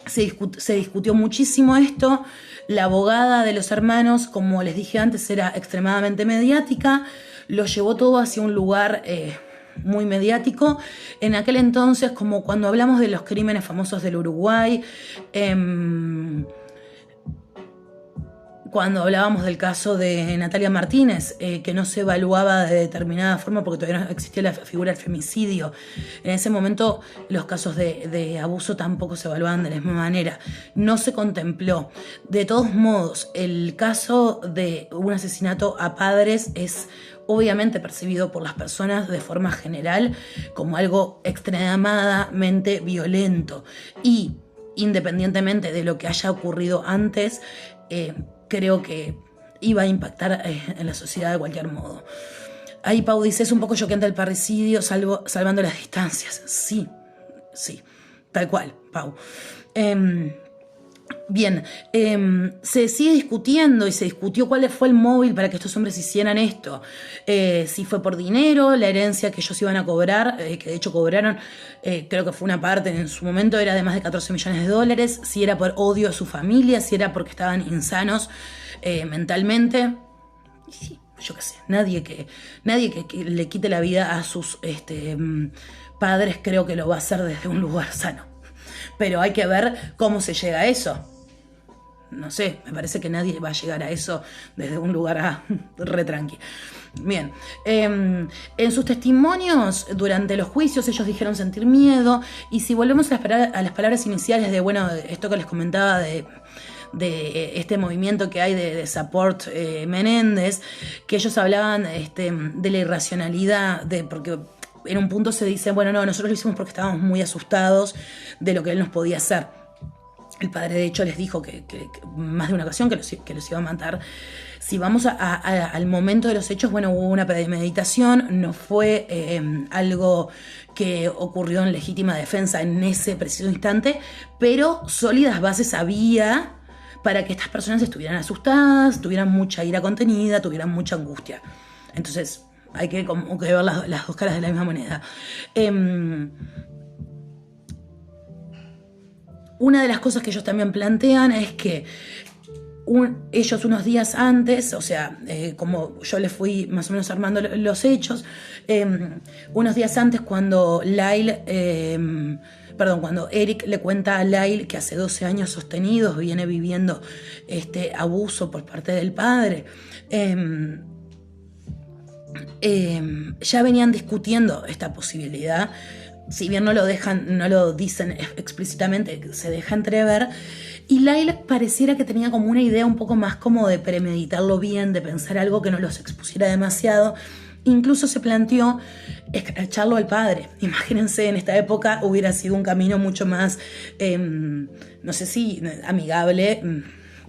se discutió muchísimo esto. La abogada de los hermanos, como les dije antes, era extremadamente mediática, lo llevó todo hacia un lugar muy mediático. En aquel entonces, como cuando hablamos de los crímenes famosos del Uruguay, cuando hablábamos del caso de Natalia Martínez, que no se evaluaba de determinada forma porque todavía no existía la figura del femicidio. En ese momento los casos de abuso tampoco se evaluaban de la misma manera. No se contempló. De todos modos, el caso de un asesinato a padres es obviamente percibido por las personas de forma general como algo extremadamente violento. Y independientemente de lo que haya ocurrido antes, creo que iba a impactar en la sociedad de cualquier modo. Ahí Pau dice, es un poco choqueante el parricidio, salvando las distancias. Sí, tal cual, Pau. Bien, se sigue discutiendo y se discutió cuál fue el móvil para que estos hombres hicieran esto. Si fue por dinero, la herencia que ellos iban a cobrar, que de hecho cobraron, creo que fue una parte, en su momento era de más de $14 millones, si era por odio a su familia, si era porque estaban insanos mentalmente. Y sí, yo qué sé, nadie que le quite la vida a sus padres creo que lo va a hacer desde un lugar sano. Pero hay que ver cómo se llega a eso. No sé, me parece que nadie va a llegar a eso desde un lugar re tranqui. Bien, en sus testimonios durante los juicios ellos dijeron sentir miedo, y si volvemos a las palabras iniciales de, bueno, esto que les comentaba de este movimiento que hay de Support Menéndez, que ellos hablaban de la irracionalidad, porque en un punto se dice, bueno, no, nosotros lo hicimos porque estábamos muy asustados de lo que él nos podía hacer. El padre, de hecho, les dijo que más de una ocasión que los iba a matar. Si vamos al momento de los hechos, bueno, hubo una premeditación, no fue algo que ocurrió en legítima defensa en ese preciso instante, pero sólidas bases había para que estas personas estuvieran asustadas, tuvieran mucha ira contenida, tuvieran mucha angustia. Entonces, hay que como que ver las dos caras de la misma moneda. Una de las cosas que ellos también plantean es que ellos unos días antes, o sea, como yo les fui más o menos armando los hechos, unos días antes cuando cuando Eric le cuenta a Lyle que hace 12 años sostenidos viene viviendo abuso por parte del padre, ya venían discutiendo esta posibilidad. Si bien no lo dicen explícitamente, se deja entrever. Y Lyle pareciera que tenía como una idea un poco más como de premeditarlo bien, de pensar algo que no los expusiera demasiado. Incluso se planteó escracharlo al padre. Imagínense, en esta época hubiera sido un camino mucho más, no sé si amigable,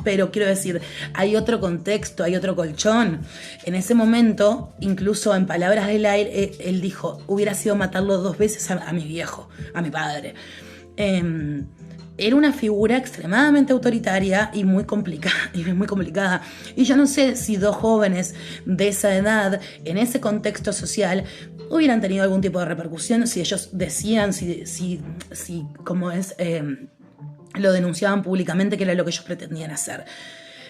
pero quiero decir, hay otro contexto, hay otro colchón. En ese momento, incluso en palabras de Lyle, él dijo, hubiera sido matarlo 2 veces a mi viejo, a mi padre. Era una figura extremadamente autoritaria y muy complicada. Y yo no sé si 2 jóvenes de esa edad, en ese contexto social, hubieran tenido algún tipo de repercusión si ellos decían, si como es... lo denunciaban públicamente, que era lo que ellos pretendían hacer.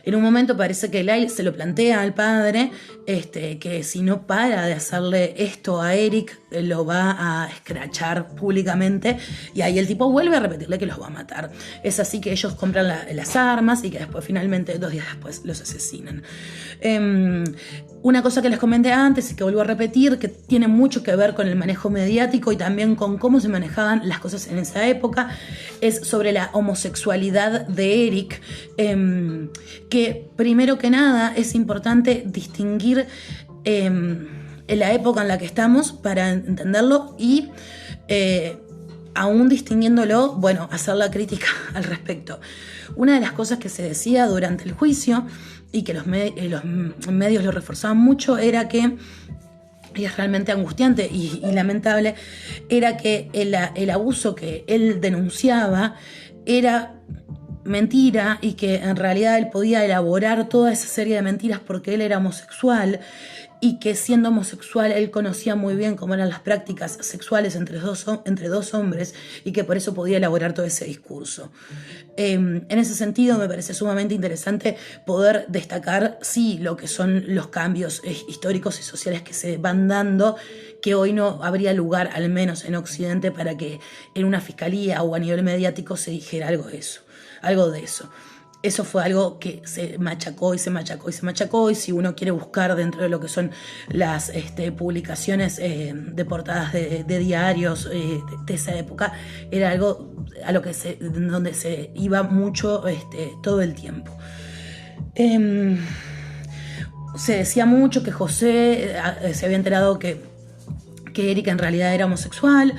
En un momento parece que Lyle se lo plantea al padre, que si no para de hacerle esto a Eric, lo va a escrachar públicamente, y ahí el tipo vuelve a repetirle que los va a matar. Es así que ellos compran las armas y que después finalmente 2 días después los asesinan. Una cosa que les comenté antes y que vuelvo a repetir, que tiene mucho que ver con el manejo mediático y también con cómo se manejaban las cosas en esa época, es sobre la homosexualidad de Eric, que primero que nada es importante distinguir en la época en la que estamos para entenderlo y aún distinguiéndolo, bueno, hacer la crítica al respecto. Una de las cosas que se decía durante el juicio y que los medios lo reforzaban mucho era que, y es realmente angustiante y lamentable, era que el abuso que él denunciaba era mentira y que en realidad él podía elaborar toda esa serie de mentiras porque él era homosexual y que siendo homosexual él conocía muy bien cómo eran las prácticas sexuales entre dos hombres y que por eso podía elaborar todo ese discurso. En ese sentido me parece sumamente interesante poder destacar, sí, lo que son los cambios históricos y sociales que se van dando, que hoy no habría lugar, al menos en Occidente, para que en una fiscalía o a nivel mediático se dijera algo de eso. Eso fue algo que se machacó y se machacó y se machacó, y si uno quiere buscar dentro de lo que son las publicaciones de portadas de diarios de esa época, era algo a lo que donde se iba mucho todo el tiempo. Se decía mucho que José se había enterado que Eric en realidad era homosexual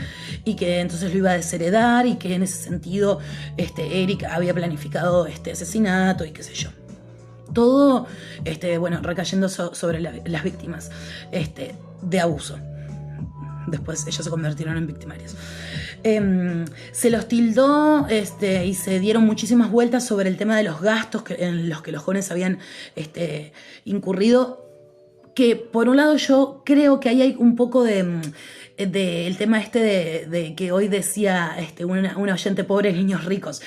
y que entonces lo iba a desheredar y que en ese sentido Eric había planificado este asesinato y qué sé yo. Todo, recayendo sobre las víctimas de abuso. Después ellos se convirtieron en victimarios. Se los tildó y se dieron muchísimas vueltas sobre el tema de los gastos en los que los jóvenes habían incurrido, que por un lado yo creo que ahí hay un poco el tema de que hoy decía una oyente, pobres niños ricos.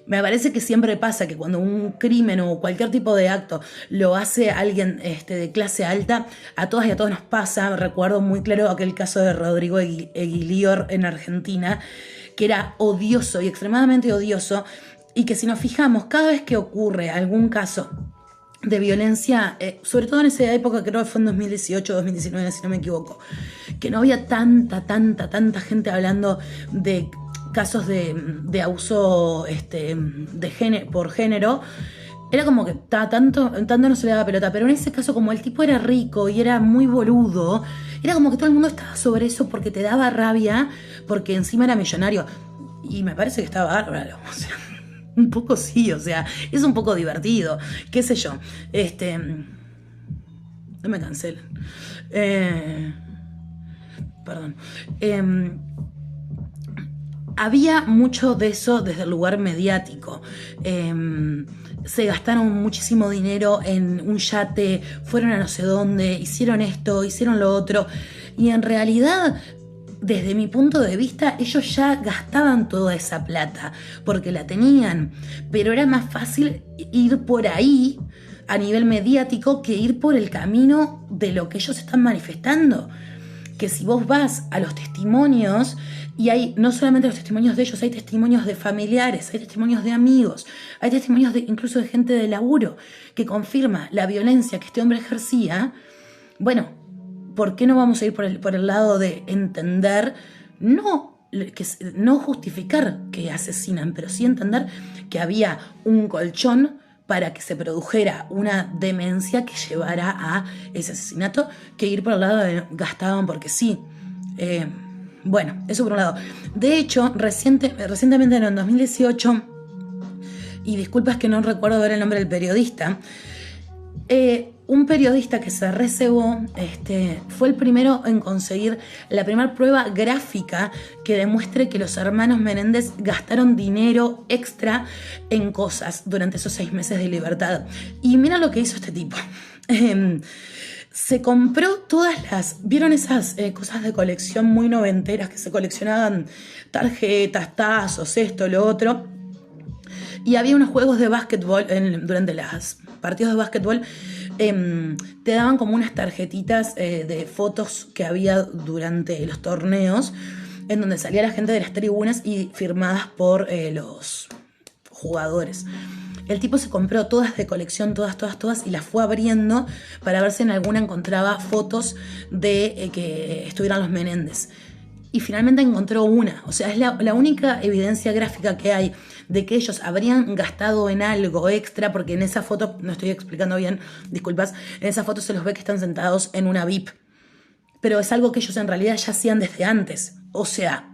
Me parece que siempre pasa que cuando un crimen o cualquier tipo de acto lo hace alguien de clase alta, a todas y a todos nos pasa. Recuerdo muy claro aquel caso de Rodrigo Eguilior en Argentina, que era odioso y extremadamente odioso, y que si nos fijamos, cada vez que ocurre algún caso de violencia, sobre todo en esa época, creo que fue en 2018, 2019, si no me equivoco, que no había tanta gente hablando de casos de abuso por género, era como que tanto no se le daba pelota, pero en ese caso, como el tipo era rico y era muy boludo, era como que todo el mundo estaba sobre eso porque te daba rabia, porque encima era millonario, y me parece que estaba bárbaro, o sea, un poco sí, o sea, es un poco divertido, qué sé yo, no me cancelen, perdón, había mucho de eso desde el lugar mediático. Se gastaron muchísimo dinero en un yate, fueron a no sé dónde, hicieron esto, hicieron lo otro. Y en realidad, desde mi punto de vista, ellos ya gastaban toda esa plata, porque la tenían. Pero era más fácil ir por ahí, a nivel mediático, que ir por el camino de lo que ellos están manifestando. Que si vos vas a los testimonios, y hay no solamente los testimonios de ellos, hay testimonios de familiares, hay testimonios de amigos, hay testimonios incluso de gente de laburo que confirma la violencia que este hombre ejercía. Bueno, ¿por qué no vamos a ir por el lado de entender, no justificar que asesinan, pero sí entender que había un colchón para que se produjera una demencia que llevara a ese asesinato, que ir por el lado de gastaban porque sí? Bueno, eso por un lado. De hecho, recientemente en el 2018, y disculpas que no recuerdo ver el nombre del periodista, un periodista que se recebó fue el primero en conseguir la primera prueba gráfica que demuestre que los hermanos Menéndez gastaron dinero extra en cosas durante esos 6 meses de libertad. Y mira lo que hizo este tipo. Se compró todas ¿vieron esas cosas de colección muy noventeras que se coleccionaban? Tarjetas, tazos, esto, lo otro. Y había unos juegos de básquetbol, durante las partidos de básquetbol, te daban como unas tarjetitas de fotos que había durante los torneos, en donde salía la gente de las tribunas y firmadas por los jugadores. El tipo se compró todas de colección, todas, y las fue abriendo para ver si en alguna encontraba fotos de que estuvieran los Menéndez. Y finalmente encontró una. O sea, es la única evidencia gráfica que hay de que ellos habrían gastado en algo extra, porque en esa foto, no estoy explicando bien, disculpas, en esa foto se los ve que están sentados en una VIP. Pero es algo que ellos en realidad ya hacían desde antes. O sea,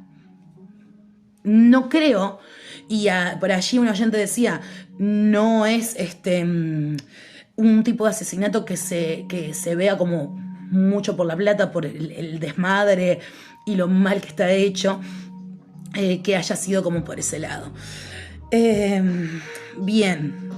no creo, y por allí un oyente decía, no es un tipo de asesinato que se vea como mucho por la plata, por el desmadre y lo mal que está hecho, que haya sido como por ese lado. Bien.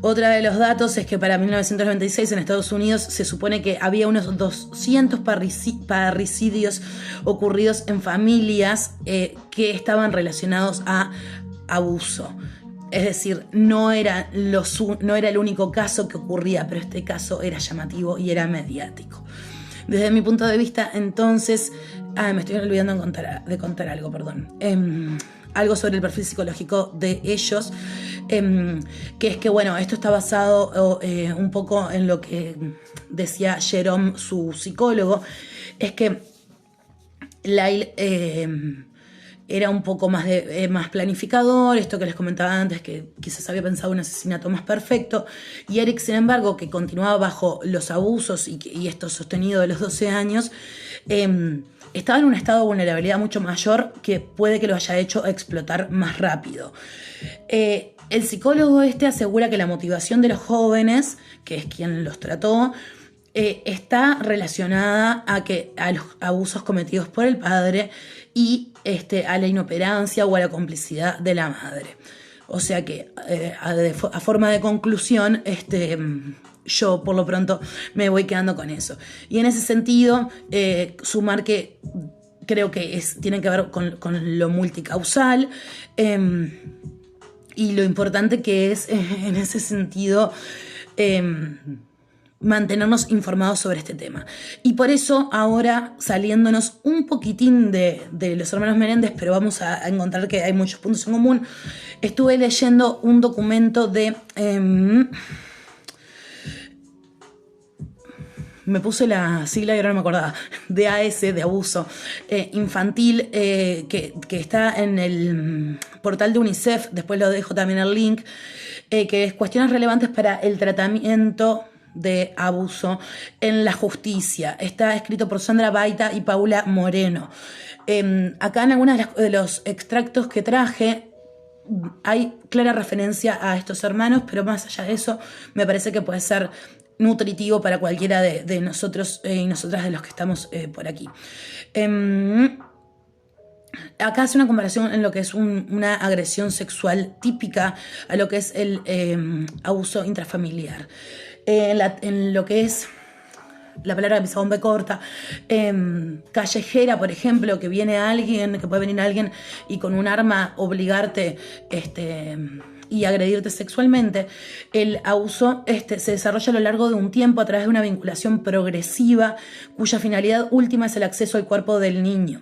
Otra de los datos es que para 1996 en Estados Unidos se supone que había unos 200 parricidios ocurridos en familias que estaban relacionados a abuso. Es decir, no era el único caso que ocurría, pero este caso era llamativo y era mediático. Desde mi punto de vista, entonces, me estoy olvidando de contar algo, perdón. Algo sobre el perfil psicológico de ellos, que es que, bueno, esto está basado un poco en lo que decía Jerome, su psicólogo, es que Lyle era un poco más planificador, esto que les comentaba antes, que quizás había pensado un asesinato más perfecto, y Eric, sin embargo, que continuaba bajo los abusos y esto sostenido de los 12 años, estaba en un estado de vulnerabilidad mucho mayor que puede que lo haya hecho explotar más rápido. El psicólogo asegura que la motivación de los jóvenes, que es quien los trató, está relacionada a los abusos cometidos por el padre y a la inoperancia o a la complicidad de la madre. O sea que, a forma de conclusión, yo por lo pronto me voy quedando con eso. Y en ese sentido, sumar que creo que tiene que ver con lo multicausal, y lo importante que es, en ese sentido, mantenernos informados sobre este tema. Y por eso ahora, saliéndonos un poquitín de los hermanos Menéndez, pero vamos a encontrar que hay muchos puntos en común, estuve leyendo un documento de... me puse la sigla y ahora no me acordaba, DAS, de abuso infantil, que está en el portal de UNICEF, después lo dejo también el link, que es cuestiones relevantes para el tratamiento de abuso en la justicia. Está escrito por Sandra Baita y Paula Moreno. Acá en algunos de los extractos que traje, hay clara referencia a estos hermanos, pero más allá de eso, me parece que puede ser nutritivo para cualquiera de nosotros y nosotras de los que estamos por aquí. Acá hace una comparación en lo que es una agresión sexual típica a lo que es el abuso intrafamiliar. En lo que es la palabra que empieza con B corta, callejera, por ejemplo, que puede venir alguien y con un arma obligarte y agredirte sexualmente. El abuso se desarrolla a lo largo de un tiempo a través de una vinculación progresiva cuya finalidad última es el acceso al cuerpo del niño.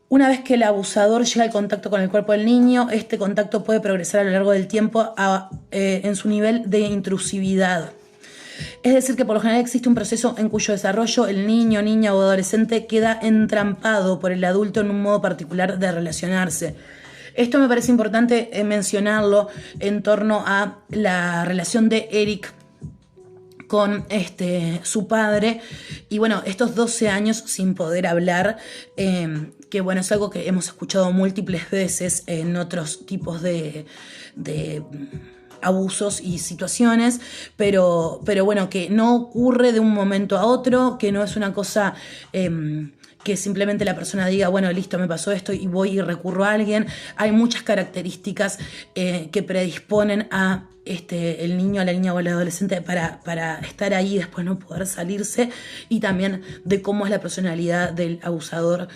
Una vez que el abusador llega al contacto con el cuerpo del niño, este contacto puede progresar a lo largo del tiempo en su nivel de intrusividad. Es decir, que por lo general existe un proceso en cuyo desarrollo el niño, niña o adolescente queda entrampado por el adulto en un modo particular de relacionarse. Esto me parece importante mencionarlo en torno a la relación de Eric con su padre y bueno, estos 12 años sin poder hablar, que bueno, es algo que hemos escuchado múltiples veces en otros tipos de abusos y situaciones, pero bueno, que no ocurre de un momento a otro, que no es una cosa que simplemente la persona diga, bueno, listo, me pasó esto y voy y recurro a alguien. Hay muchas características que predisponen a el niño, a la niña o al adolescente para estar ahí y después no poder salirse, y también de cómo es la personalidad del abusador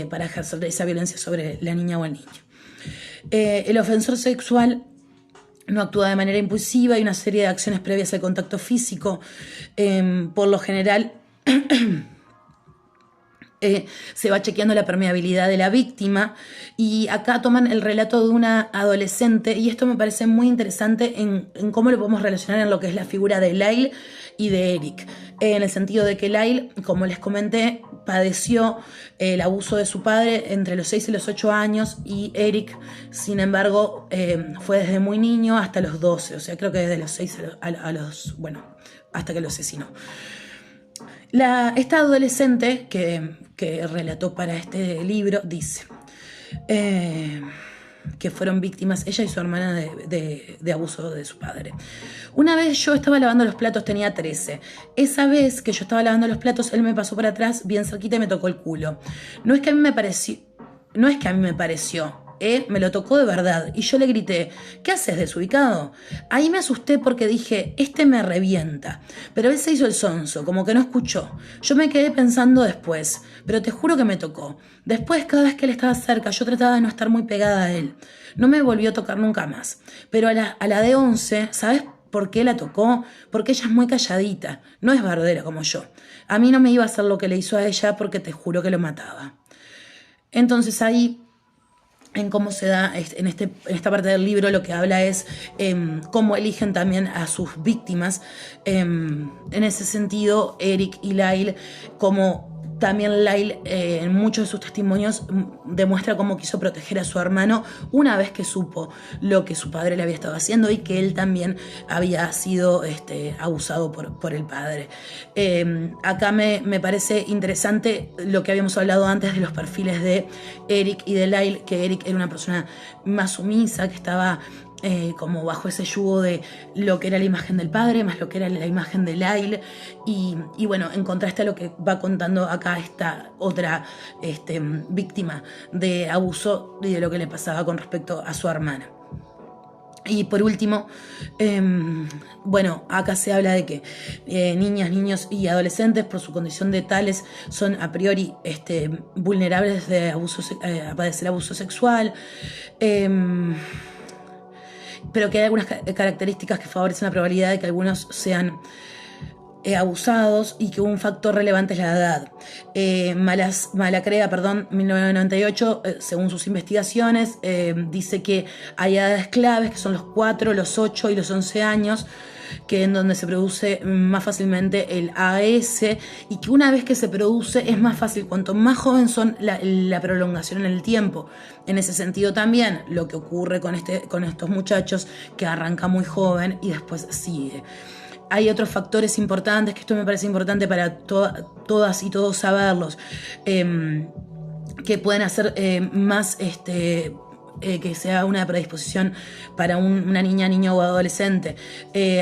para ejercer esa violencia sobre la niña o el niño. El ofensor sexual no actúa de manera impulsiva, hay una serie de acciones previas al contacto físico. Por lo general se va chequeando la permeabilidad de la víctima, y acá toman el relato de una adolescente, y esto me parece muy interesante en cómo lo podemos relacionar en lo que es la figura de Lyle y de Eric, en el sentido de que Lyle, como les comenté, padeció el abuso de su padre entre los 6 y los 8 años, y Eric, sin embargo, fue desde muy niño hasta los 12, o sea, creo que desde los 6 hasta que lo asesinó. Esta adolescente que relató para este libro dice que fueron víctimas ella y su hermana de abuso de su padre. Una vez yo estaba lavando los platos, tenía 13. Esa vez que yo estaba lavando los platos, él me pasó por atrás bien cerquita y me tocó el culo. No es que a mí me pareció, me lo tocó de verdad, y yo le grité, ¿qué haces, desubicado? Ahí me asusté porque dije, me revienta, pero él se hizo el sonso, como que no escuchó. Yo me quedé pensando después, pero te juro que me tocó. Después, cada vez que él estaba cerca, yo trataba de no estar muy pegada a él. No me volvió a tocar nunca más, pero a la de 11, ¿sabes por qué la tocó? Porque ella es muy calladita, no es bardera como yo. A mí no me iba a hacer lo que le hizo a ella porque te juro que lo mataba. Entonces ahí, en cómo se da en esta parte del libro, lo que habla es cómo eligen también a sus víctimas. En ese sentido, Eric y Lyle, como también Lyle en muchos de sus testimonios demuestra cómo quiso proteger a su hermano una vez que supo lo que su padre le había estado haciendo y que él también había sido abusado por el padre. Acá me parece interesante lo que habíamos hablado antes de los perfiles de Eric y de Lyle, que Eric era una persona más sumisa, que estaba como bajo ese yugo de lo que era la imagen del padre más lo que era la imagen de Lyle, y bueno, en contraste a lo que va contando acá esta otra víctima de abuso y de lo que le pasaba con respecto a su hermana. Y por último, acá se habla de que niñas, niños y adolescentes, por su condición de tales, son a priori vulnerables a padecer abuso sexual, pero que hay algunas características que favorecen la probabilidad de que algunos sean abusados, y que un factor relevante es la edad. Malacrea, 1998, según sus investigaciones, dice que hay edades claves, que son los 4, los 8 y los 11 años, que en donde se produce más fácilmente el AS, y que una vez que se produce es más fácil, cuanto más joven son, la prolongación en el tiempo. En ese sentido también lo que ocurre con estos muchachos, que arranca muy joven y después sigue. Hay otros factores importantes, que esto me parece importante para todas y todos saberlos, que pueden hacer más algo que sea una predisposición para una niña, niño o adolescente,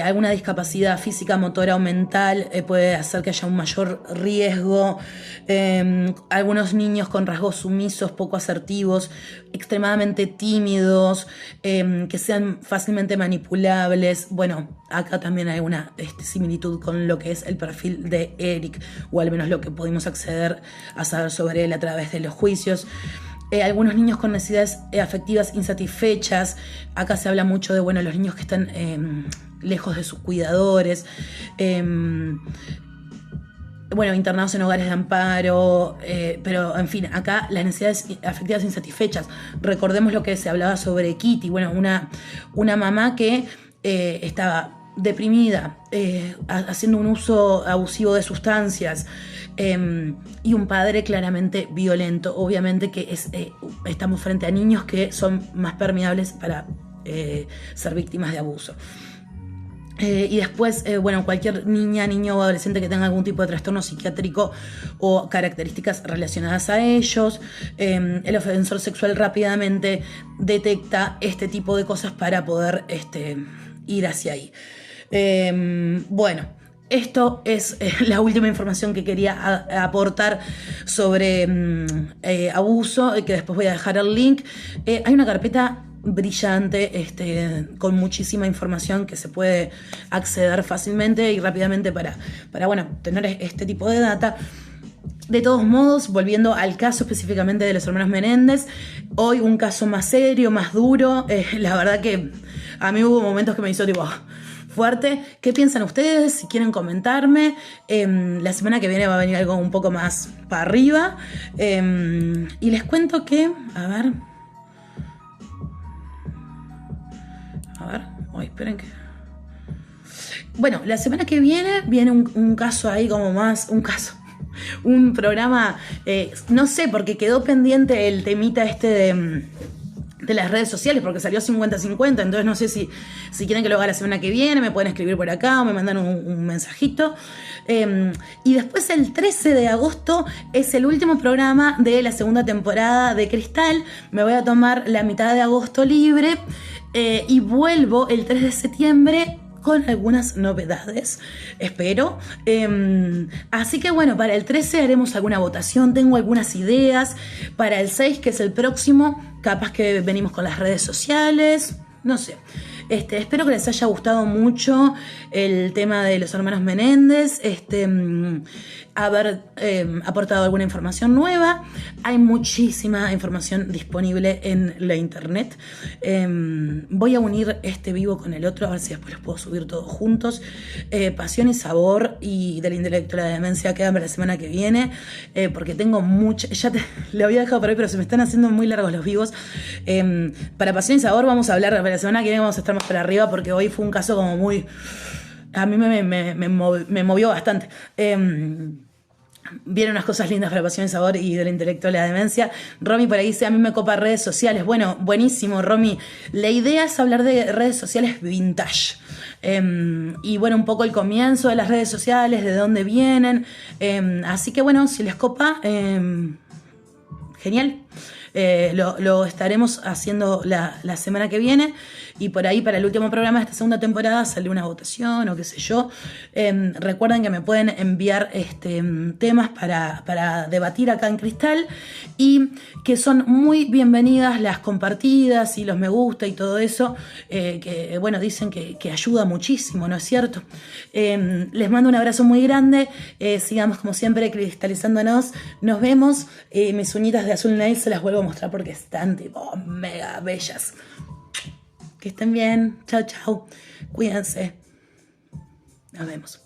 alguna discapacidad física, motora o mental puede hacer que haya un mayor riesgo, algunos niños con rasgos sumisos, poco asertivos, extremadamente tímidos, que sean fácilmente manipulables. Bueno, acá también hay una similitud con lo que es el perfil de Eric, o al menos lo que pudimos acceder a saber sobre él a través de los juicios. Algunos niños con necesidades afectivas insatisfechas. Acá se habla mucho de los niños que están lejos de sus cuidadores, internados en hogares de amparo, pero en fin, acá las necesidades afectivas insatisfechas. Recordemos lo que se hablaba sobre Kitty, una mamá que estaba deprimida, haciendo un uso abusivo de sustancias, y un padre claramente violento. Obviamente que estamos frente a niños que son más permeables para ser víctimas de abuso. Y después, cualquier niña, niño o adolescente que tenga algún tipo de trastorno psiquiátrico o características relacionadas a ellos, el ofensor sexual rápidamente detecta este tipo de cosas para poder ir hacia ahí. Esto es la última información que quería aportar sobre abuso, que después voy a dejar el link. Hay una carpeta brillante, con muchísima información que se puede acceder fácilmente y rápidamente para tener este tipo de data. De todos modos, volviendo al caso específicamente de los hermanos Menéndez, hoy un caso más serio, más duro. La verdad que a mí hubo momentos que me hizo fuerte. ¿Qué piensan ustedes? Si quieren comentarme. La semana que viene va a venir algo un poco más para arriba. Y les cuento que, esperen que... la semana que viene un caso ahí como más... Un programa... no sé, porque quedó pendiente el temita de las redes sociales, porque salió 50-50, entonces no sé si quieren que lo haga la semana que viene, me pueden escribir por acá o me mandan un mensajito. Y después el 13 de agosto es el último programa de la segunda temporada de Cristal. Me voy a tomar la mitad de agosto libre y vuelvo el 3 de septiembre con algunas novedades, espero. Así que para el 13 haremos alguna votación, tengo algunas ideas. Para el 6, que es el próximo, capaz que venimos con las redes sociales, no sé. Espero que les haya gustado mucho el tema de los hermanos Menéndez, haber aportado alguna información nueva. Hay muchísima información disponible en la internet. Voy a unir este vivo con el otro, a ver si después los puedo subir todos juntos. Pasión y Sabor y Del Intelecto a la Demencia quedan para la semana que viene, porque tengo mucha... le había dejado por ahí, pero se me están haciendo muy largos los vivos. Para Pasión y Sabor vamos a hablar, para la semana que viene vamos a estar más para arriba, porque hoy fue un caso como muy... A mí me movió bastante. Vienen unas cosas lindas para Pasión y Sabor y Del Intelecto a la Demencia. Romy por ahí dice, a mí me copa redes sociales. Bueno, buenísimo, Romy. La idea es hablar de redes sociales vintage. Y un poco el comienzo de las redes sociales, de dónde vienen. Así que si les copa, genial. Lo estaremos haciendo la semana que viene, y por ahí para el último programa de esta segunda temporada sale una votación o qué sé yo. Recuerden que me pueden enviar temas para debatir acá en Cristal, y que son muy bienvenidas las compartidas y los me gusta y todo eso, que dicen que ayuda muchísimo, ¿no es cierto? Les mando un abrazo muy grande. Sigamos como siempre cristalizándonos. Nos vemos. Mis uñitas de azul nail se las vuelvo a mostrar porque están mega bellas. Que estén bien. Chao, chao. Cuídense. Nos vemos.